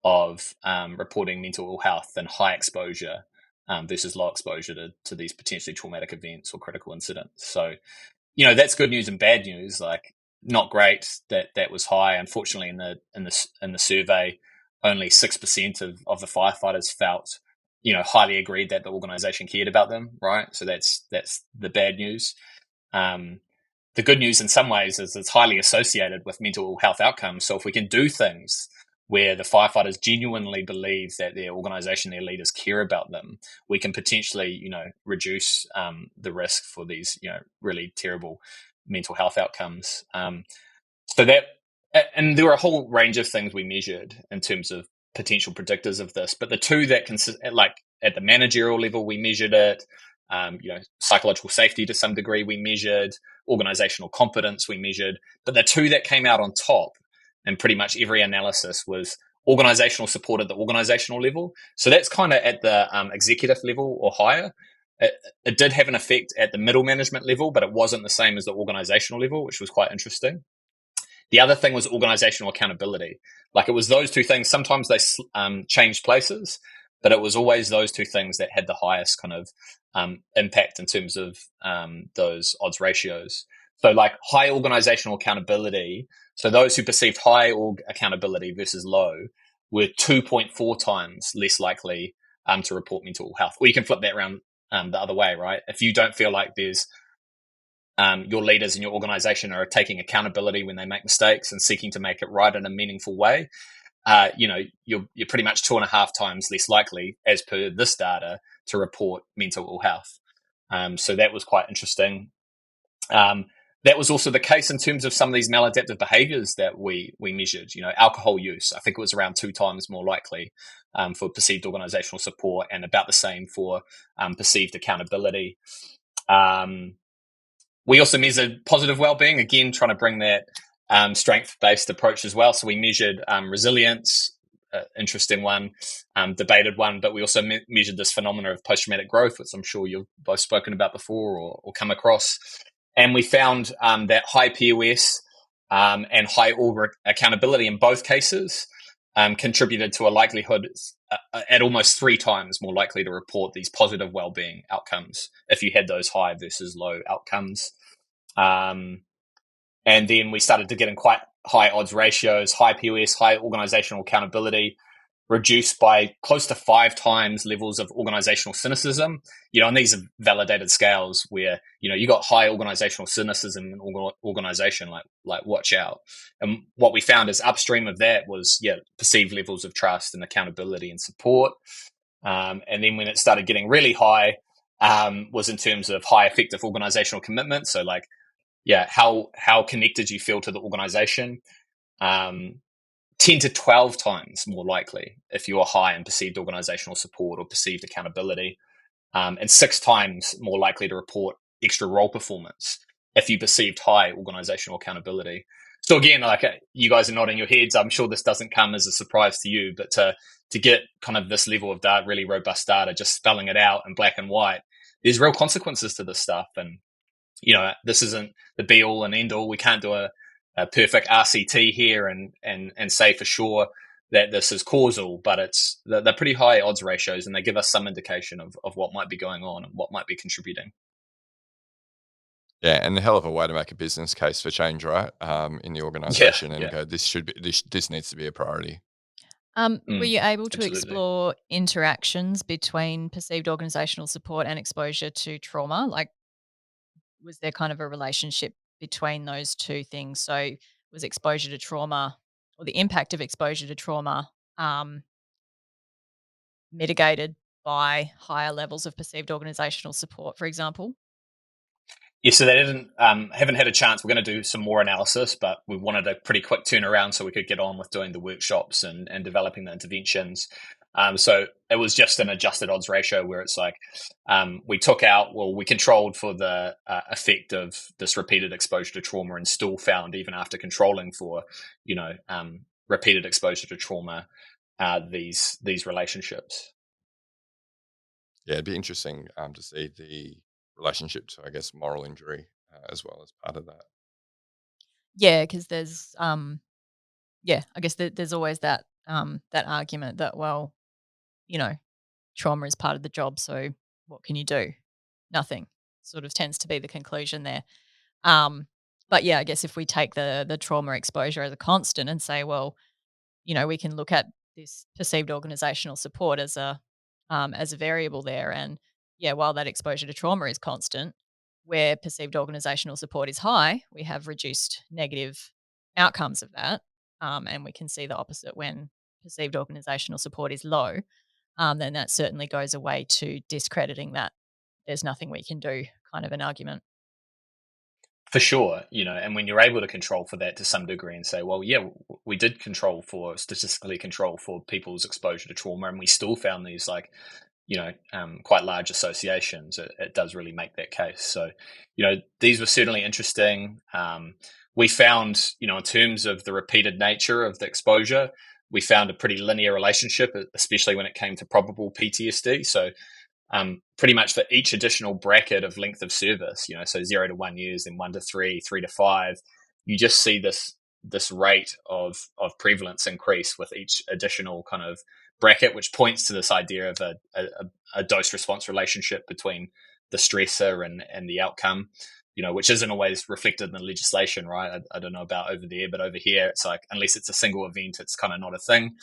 of reporting mental ill health and high exposure versus low exposure to these potentially traumatic events or critical incidents. So, that's good news and bad news. Like, not great that was high. Unfortunately, in the survey, only 6% of the firefighters felt, highly agreed that the organization cared about them. Right. So that's the bad news. The good news in some ways is it's highly associated with mental health outcomes. So if we can do things where the firefighters genuinely believe that their organization, their leaders care about them, we can potentially, reduce the risk for these, really terrible mental health outcomes. So that, and there were a whole range of things we measured in terms of potential predictors of this, but the two that like at the managerial level, we measured it. Psychological safety to some degree we measured, organizational competence we measured, but the two that came out on top in pretty much every analysis was organizational support at the organizational level. So that's kind of at the executive level or higher. It did have an effect at the middle management level, but it wasn't the same as the organizational level, which was quite interesting. The other thing was organizational accountability. Like, it was those two things. Sometimes they changed places, but it was always those two things that had the highest kind of impact in terms of those odds ratios. So like high organizational accountability, so those who perceived high org accountability versus low were 2.4 times less likely to report mental health. Or you can flip that around the other way, right? If you don't feel like there's your leaders in your organization are taking accountability when they make mistakes and seeking to make it right in a meaningful way, you're pretty much 2.5 times less likely, as per this data, to report mental ill health. So that was quite interesting. That was also the case in terms of some of these maladaptive behaviors that we measured. Alcohol use, I think it was around 2 times more likely for perceived organizational support, and about the same for perceived accountability. We also measured positive well-being, again, trying to bring that strength-based approach as well. So we measured resilience, interesting one, debated one, but we also measured this phenomena of post-traumatic growth, which I'm sure you've both spoken about before or come across. And we found that high POS and high org accountability in both cases contributed to a likelihood at almost 3 times more likely to report these positive well-being outcomes if you had those high versus low outcomes. And then we started to get in quite high odds ratios, high POS, high organizational accountability, reduced by close to 5 times levels of organizational cynicism. And these are validated scales where, you got high organizational cynicism in an organization, like watch out. And what we found is upstream of that was, perceived levels of trust and accountability and support. And then when it started getting really high, was in terms of high effective organizational commitment. So like, how connected you feel to the organization. 10 to 12 times more likely if you are high in perceived organizational support or perceived accountability, and 6 times more likely to report extra role performance if you perceived high organizational accountability. So again, like you guys are nodding your heads, I'm sure this doesn't come as a surprise to you, but to get kind of this level of data, really robust data, just spelling it out in black and white, there's real consequences to this stuff. And, this isn't the be all and end all. We can't do a perfect RCT here and say for sure that this is causal, but they're pretty high odds ratios, and they give us some indication of what might be going on and what might be contributing. Yeah, and a hell of a way to make a business case for change, right? In the organisation, go, this needs to be a priority. Were you able to absolutely. explore interactions between perceived organisational support and exposure to trauma? Like, was there kind of a relationship between those two things? So was exposure to trauma, or the impact of exposure to trauma, mitigated by higher levels of perceived organisational support, for example? Yeah, so they haven't had a chance. We're going to do some more analysis, but we wanted a pretty quick turnaround so we could get on with doing the workshops and developing the interventions. So it was just an adjusted odds ratio where it's like we controlled for the effect of this repeated exposure to trauma, and still found, even after controlling for, repeated exposure to trauma, these relationships. Yeah, it'd be interesting to see the relationship to, I guess, moral injury as well as part of that. Yeah, because there's I guess there's always that that argument that, well, you know, trauma is part of the job, so what can you do? Nothing. Sort of tends to be the conclusion there. Um, but yeah, I guess if we take the trauma exposure as a constant and say, well, we can look at this perceived organizational support as a variable there. And yeah, while that exposure to trauma is constant, where perceived organizational support is high, we have reduced negative outcomes of that. And we can see the opposite when perceived organizational support is low. Then that certainly goes away to discrediting that there's nothing we can do kind of an argument. For sure, and when you're able to control for that to some degree and say, well, yeah, we did statistically control for people's exposure to trauma, and we still found these quite large associations, it does really make that case. So, these were certainly interesting. We found, in terms of the repeated nature of the exposure, we found a pretty linear relationship, especially when it came to probable PTSD. So, pretty much for each additional bracket of length of service, so 0 to 1 years, then 1 to 3, 3 to 5, you just see this rate of prevalence increase with each additional kind of bracket, which points to this idea of a dose response relationship between the stressor and the outcome, which isn't always reflected in the legislation, right? I don't know about over there, but over here, it's like, unless it's a single event, it's kind of not a thing.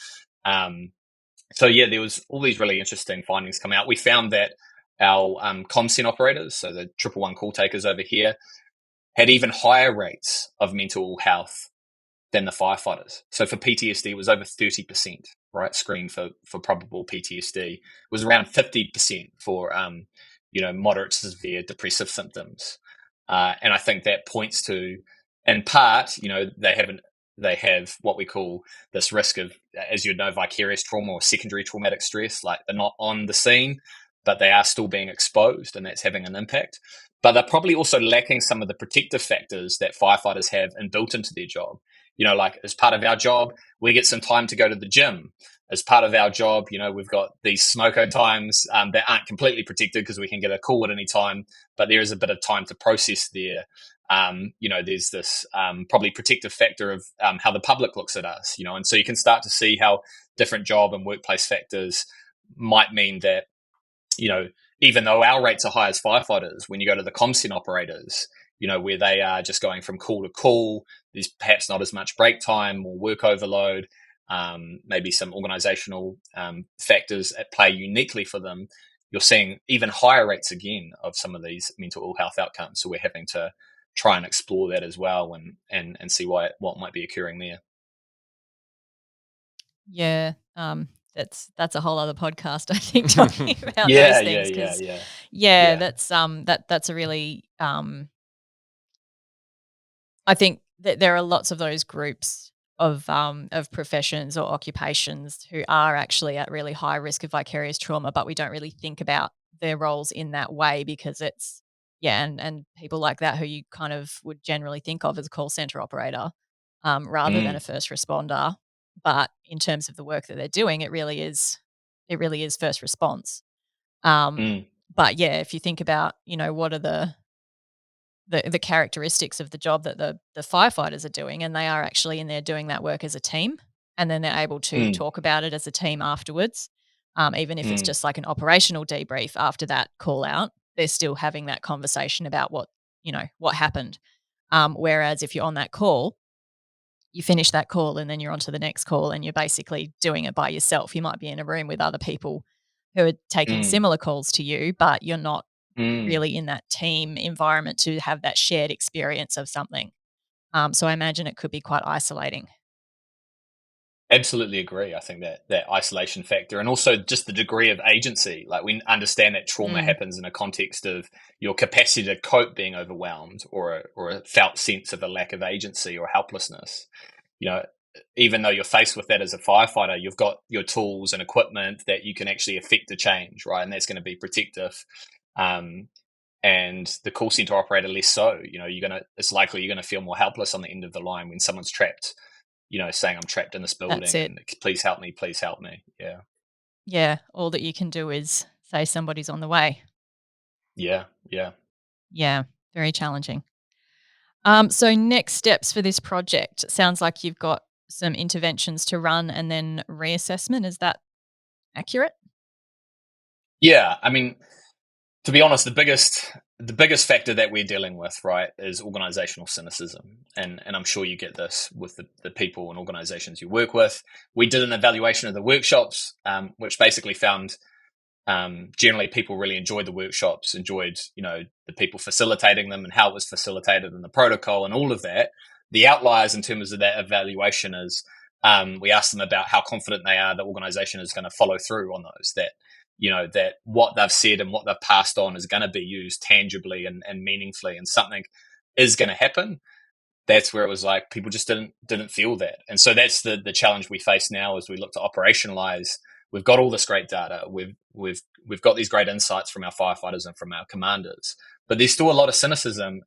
So yeah, there was all these really interesting findings come out. We found that our ComSen operators, so the 111 call takers over here, had even higher rates of mental health than the firefighters. So for PTSD, it was over 30%, right? Screened for probable PTSD. It was around 50% for, moderate to severe depressive symptoms. And I think that points to, in part, they have what we call this risk of, as you know, vicarious trauma or secondary traumatic stress. Like, they're not on the scene, but they are still being exposed, and that's having an impact. But they're probably also lacking some of the protective factors that firefighters have inbuilt into their job. Like, as part of our job, we get some time to go to the gym. As part of our job, we've got these smoko times that aren't completely protected because we can get a call at any time, but there is a bit of time to process there. There's this probably protective factor of how the public looks at us, and so you can start to see how different job and workplace factors might mean that, even though our rates are high as firefighters, when you go to the ComSen operators, where they are just going from call to call, there's perhaps not as much break time or work overload, maybe some organizational factors at play uniquely for them. You're seeing even higher rates again of some of these mental ill health outcomes. So we're having to try and explore that as well and see what might be occurring there. Yeah, that's a whole other podcast, I think, talking about those things. That's a really I think that there are lots of those groups of professions or occupations who are actually at really high risk of vicarious trauma, but we don't really think about their roles in that way because it's and people like that who you kind of would generally think of as a call center operator rather than a first responder. But in terms of the work that they're doing, it really is first response. But yeah, if you think about, what are the characteristics of the job that the firefighters are doing, and they are actually in there doing that work as a team, and then they're able to talk about it as a team afterwards, even if it's just like an operational debrief after that call out, they're still having that conversation about what happened. Whereas if you're on that call, you finish that call and then you're on to the next call and you're basically doing it by yourself. You might be in a room with other people who are taking similar calls to you, but you're not really in that team environment to have that shared experience of something. So I imagine it could be quite isolating. Absolutely agree. I think that isolation factor, and also just the degree of agency. Like, we understand that trauma happens in a context of your capacity to cope being overwhelmed, or a felt sense of a lack of agency or helplessness. Even though you're faced with that as a firefighter, you've got your tools and equipment that you can actually affect a change, right? And that's going to be protective. And the call center operator less so. It's likely you're gonna feel more helpless on the end of the line when someone's trapped, saying, I'm trapped in this building and please help me. Yeah. Yeah. All that you can do is say somebody's on the way. Yeah. Yeah, very challenging. So next steps for this project. It sounds like you've got some interventions to run and then reassessment. Is that accurate? Yeah. I mean, to be honest, the biggest factor that we're dealing with, right, is organizational cynicism. And I'm sure you get this with the people and organizations you work with. We did an evaluation of the workshops, which basically found generally people really enjoyed the workshops, enjoyed, the people facilitating them and how it was facilitated and the protocol and all of that. The outliers in terms of that evaluation is we asked them about how confident they are the organization is going to follow through on those, that what they've said and what they've passed on is going to be used tangibly and meaningfully, and something is going to happen. That's where it was like people just didn't feel that. And so that's the challenge we face now as we look to operationalize. We've got all this great data. We've got these great insights from our firefighters and from our commanders, but there's still a lot of cynicism,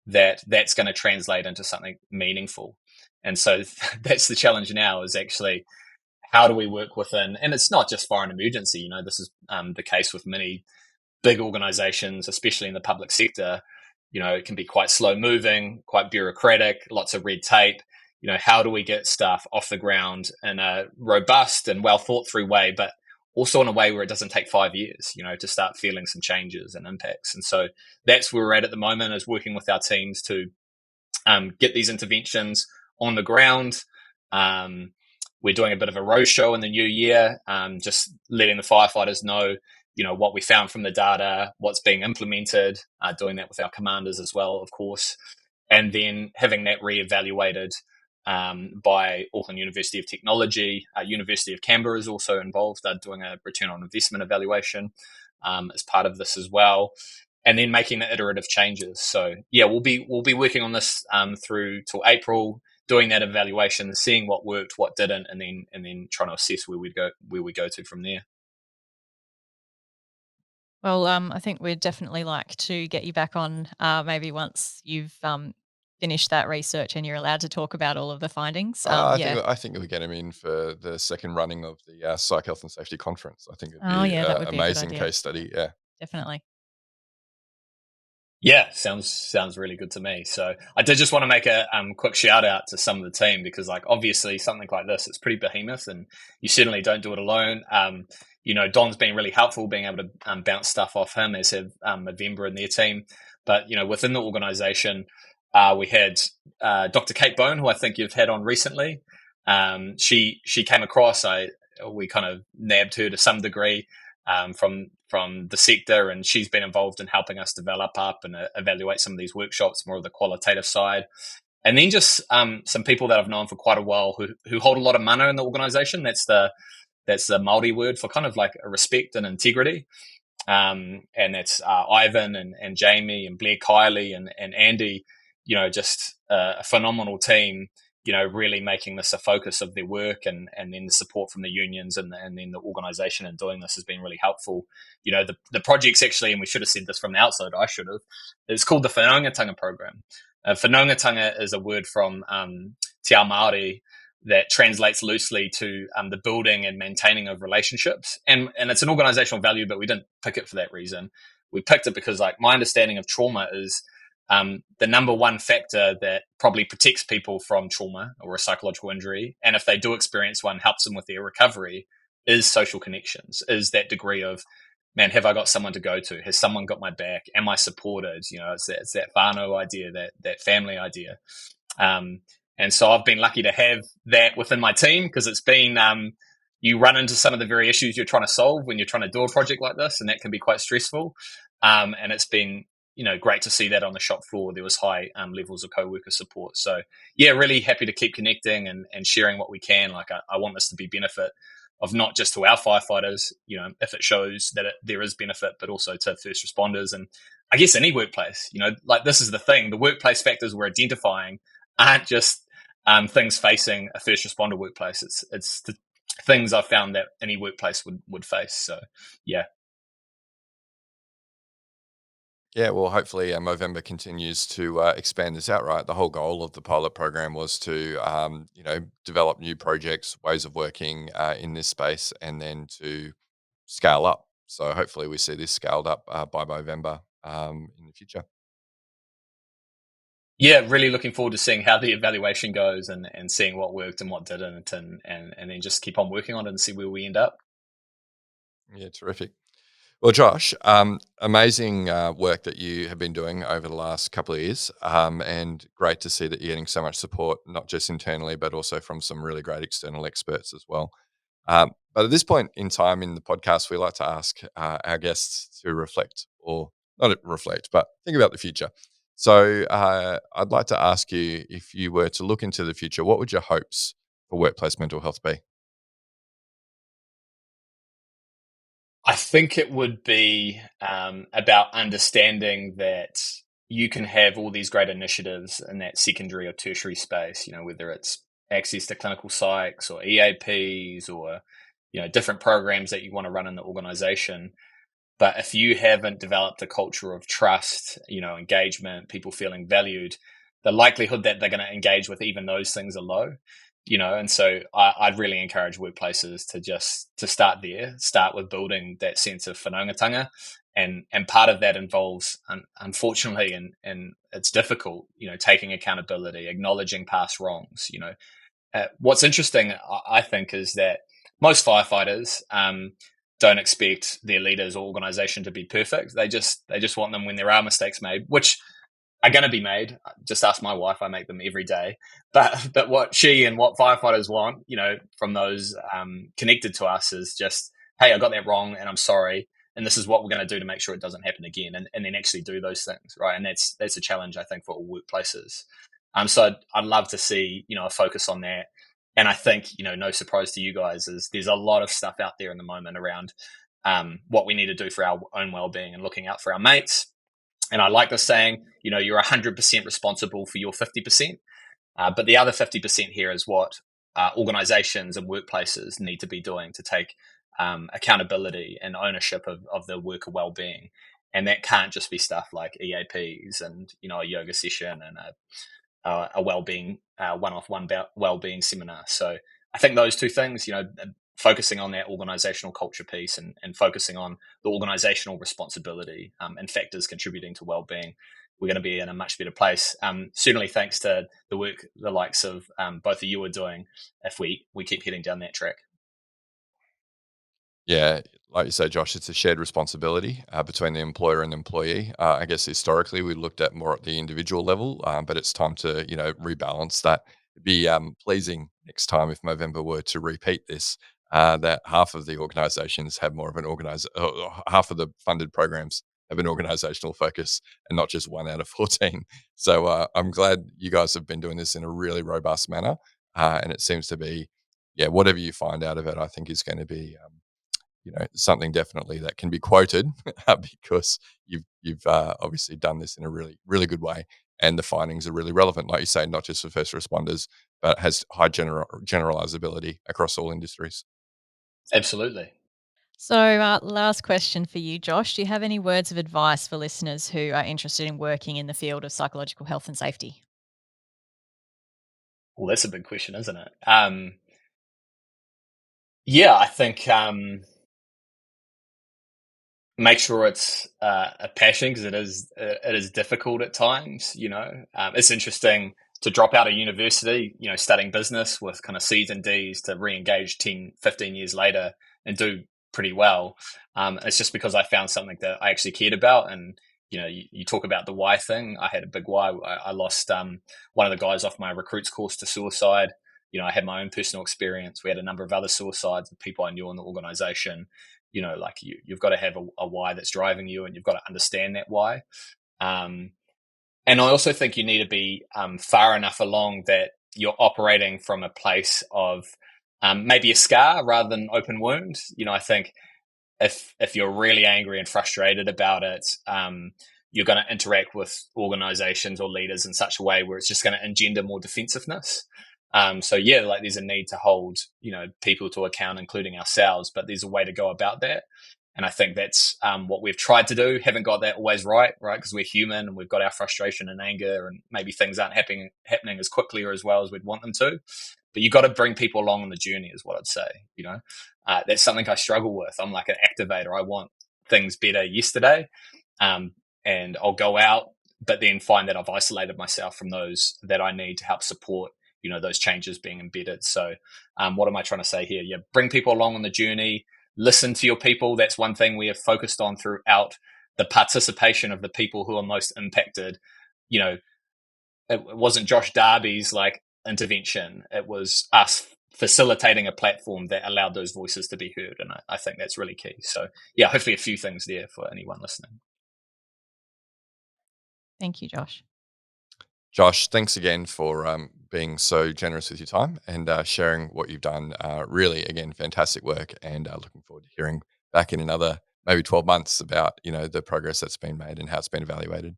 that's going to translate into something meaningful. And so that's the challenge now, is actually how do we work within, and it's not just fire and emergency, this is the case with many big organizations, especially in the public sector. It can be quite slow moving, quite bureaucratic, lots of red tape. How do we get stuff off the ground in a robust and well thought through way, but also in a way where it doesn't take 5 years, to start feeling some changes and impacts. And so that's where we're at the moment, is working with our teams to get these interventions on the ground. We're doing a bit of a roadshow in the new year, just letting the firefighters know, what we found from the data, what's being implemented, doing that with our commanders as well, of course, and then having that reevaluated by Auckland University of Technology. University of Canberra is also involved. They're doing a return on investment evaluation as part of this as well, and then making the iterative changes. So yeah, we'll be working on this through till April, doing that evaluation, seeing what worked, what didn't, and then trying to assess where we go to from there. Well, I think we'd definitely like to get you back on maybe once you've finished that research and you're allowed to talk about all of the findings. I think we get him in for the second running of the Psych Health and Safety Conference. I think it'd Oh, be yeah, that an would be a good amazing idea. case study. Yeah. Definitely. Yeah, sounds really good to me. So I did just want to make a quick shout out to some of the team, because obviously something like this, it's pretty behemoth, and you certainly don't do it alone. Don's been really helpful, being able to bounce stuff off him, as have November and their team. But within the organisation, we had Dr. Kate Bone, who I think you've had on recently. She came across. We kind of nabbed her to some degree from the sector, and she's been involved in helping us develop up and evaluate some of these workshops, more of the qualitative side. And then just some people that I've known for quite a while who hold a lot of mana in the organisation. That's the Māori word for kind of like a respect and integrity. And that's Ivan and Jamie and Blair Kiley and Andy, just a phenomenal team, really making this a focus of their work, and then the support from the unions and then the organisation in doing this has been really helpful. The project's actually, and we should have said this from the outside, I should have, it's called the Whanaungatanga program. Whanaungatanga is a word from Te Ao Māori that translates loosely to the building and maintaining of relationships. And it's an organizational value, but we didn't pick it for that reason. We picked it because my understanding of trauma is the number one factor that probably protects people from trauma or a psychological injury, and if they do experience one, helps them with their recovery, is social connections, is that degree of, man, have I got someone to go to? Has someone got my back? Am I supported? It's that whānau idea, that family idea. And so I've been lucky to have that within my team, because it's been, you run into some of the very issues you're trying to solve when you're trying to do a project like this, and that can be quite stressful. And it's been, great to see that on the shop floor. There was high levels of co-worker support. So yeah, really happy to keep connecting and sharing what we can. I want this to be benefit of not just to our firefighters, if it shows that there is benefit, but also to first responders, and I guess any workplace. This is the thing, the workplace factors we're identifying aren't just things facing a first responder workplace. It's the things I've found that any workplace would face. So yeah. Yeah, well, hopefully Movember continues to expand this out, right? The whole goal of the pilot program was to, develop new projects, ways of working in this space, and then to scale up. So hopefully we see this scaled up by November in the future. Yeah, really looking forward to seeing how the evaluation goes and seeing what worked and what didn't, and then just keep on working on it and see where we end up. Yeah, terrific. Well, Josh, amazing work that you have been doing over the last couple of years, and great to see that you're getting so much support, not just internally, but also from some really great external experts as well. But at this point in time in the podcast, we like to ask our guests to reflect, or not reflect, but think about the future. So I'd like to ask you, if you were to look into the future, what would your hopes for workplace mental health be? I think it would be about understanding that you can have all these great initiatives in that secondary or tertiary space, whether it's access to clinical psychs or EAPs or, different programs that you want to run in the organization. But if you haven't developed a culture of trust, engagement, people feeling valued, the likelihood that they're going to engage with even those things are low. And so I'd really encourage workplaces to start there, start with building that sense of Whanaungatanga. And part of that involves, unfortunately, and it's difficult, taking accountability, acknowledging past wrongs. What's interesting, I think, is that most firefighters don't expect their leaders or organization to be perfect. They just want them, when there are mistakes made, which are going to be made. Just ask my wife; I make them every day. But what she and what firefighters want, from those connected to us, is just, hey, I got that wrong, and I'm sorry, and this is what we're going to do to make sure it doesn't happen again, and then actually do those things, right? And that's a challenge, I think, for all workplaces. So I'd love to see, a focus on that. And I think, no surprise to you guys, is there's a lot of stuff out there in the moment around what we need to do for our own well-being and looking out for our mates. And I like this saying, you're 100% responsible for your 50%. But the other 50% here is what organizations and workplaces need to be doing to take accountability and ownership of their worker well-being. And that can't just be stuff like EAPs and, a yoga session and a well-being, one-off-one well-being seminar. So I think those two things, focusing on that organizational culture piece and focusing on the organizational responsibility and factors contributing to well-being, we're going to be in a much better place. Certainly thanks to the work the likes of both of you are doing, if we keep heading down that track. Yeah, like you say, Josh, it's a shared responsibility between the employer and the employee. I guess historically we looked at more at the individual level, but it's time to rebalance that. It'd be pleasing next time if Movember were to repeat this, that half of the organisations have more of an half of the funded programs have an organisational focus and not just 1 out of 14. So I'm glad you guys have been doing this in a really robust manner, and it seems to be, yeah, whatever you find out of it, I think is going to be something definitely that can be quoted because you've obviously done this in a really, really good way. And the findings are really relevant, like you say, not just for first responders, but has high generalizability across all industries. Absolutely. So, last question for you, Josh. Do you have any words of advice for listeners who are interested in working in the field of psychological health and safety? Well, that's a big question, isn't it? Yeah, I think make sure it's a passion, because it is difficult at times. It's interesting to drop out of university, studying business with kind of C's and D's, to re-engage 10, 15 years later and do pretty well. It's just because I found something that I actually cared about. And you talk about the why thing. I had a big why. I lost one of the guys off my recruits course to suicide. I had my own personal experience. We had a number of other suicides of people I knew in the organization. Like you've got to have a why that's driving you, and you've got to understand that why. And I also think you need to be far enough along that you're operating from a place of maybe a scar rather than open wound. I think if you're really angry and frustrated about it, you're going to interact with organizations or leaders in such a way where it's just going to engender more defensiveness. So yeah, like there's a need to hold, people to account, including ourselves, but there's a way to go about that. And I think that's what we've tried to do. Haven't got that always right? Because we're human and we've got our frustration and anger, and maybe things aren't happening as quickly or as well as we'd want them to. But you've got to bring people along on the journey, is what I'd say. That's something I struggle with. I'm like an activator. I want things better yesterday. And I'll go out, but then find that I've isolated myself from those that I need to help support, those changes being embedded. So what am I trying to say here? Yeah, bring people along on the journey, listen to your people. That's one thing we have focused on throughout, the participation of the people who are most impacted. It wasn't Josh Darby's intervention. It was us facilitating a platform that allowed those voices to be heard. And I think that's really key. So yeah, hopefully a few things there for anyone listening. Thank you, Josh. Josh, thanks again for being so generous with your time and sharing what you've done. Really, again, fantastic work, and looking forward to hearing back in another maybe 12 months about, the progress that's been made and how it's been evaluated.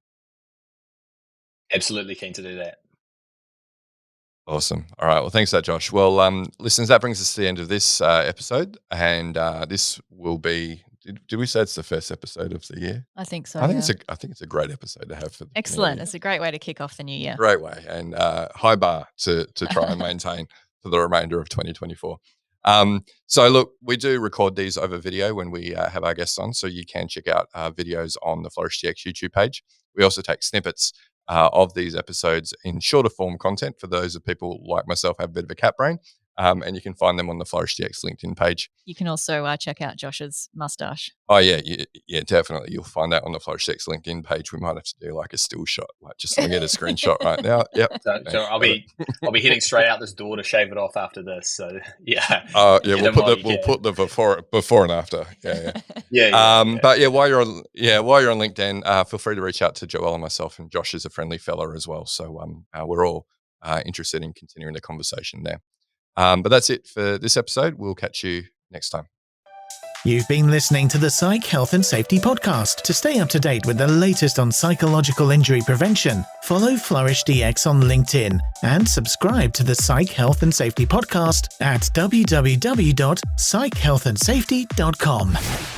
Absolutely keen to do that. Awesome. All right. Well, thanks for that, Josh. Well, listeners, that brings us to the end of this episode, and this will be. Did we say it's the first episode of the year? I think so. I think it's a great episode to have for the excellent. It's a great way to kick off the new year. Great way, and high bar to try and maintain for the remainder of 2024. So look, we do record these over video when we have our guests on, so you can check out videos on the Flourish DX YouTube page. We also take snippets of these episodes in shorter form content for those of people like myself have a bit of a cat brain. And you can find them on the Flourish DX LinkedIn page. You can also check out Josh's mustache. Oh, yeah, definitely. You'll find that on the Flourish DX LinkedIn page. We might have to do a still shot, just let me get a screenshot right now. Yep. So I'll be heading straight out this door to shave it off after this. So yeah. We'll put the before and after. Yeah. But while you're on LinkedIn, feel free to reach out to Joelle and myself. And Josh is a friendly fella as well. So we're all interested in continuing the conversation there. But that's it for this episode. We'll catch you next time. You've been listening to the Psych Health and Safety Podcast. To stay up to date with the latest on psychological injury prevention, follow Flourish DX on LinkedIn and subscribe to the Psych Health and Safety Podcast at www.psychealthandsafety.com.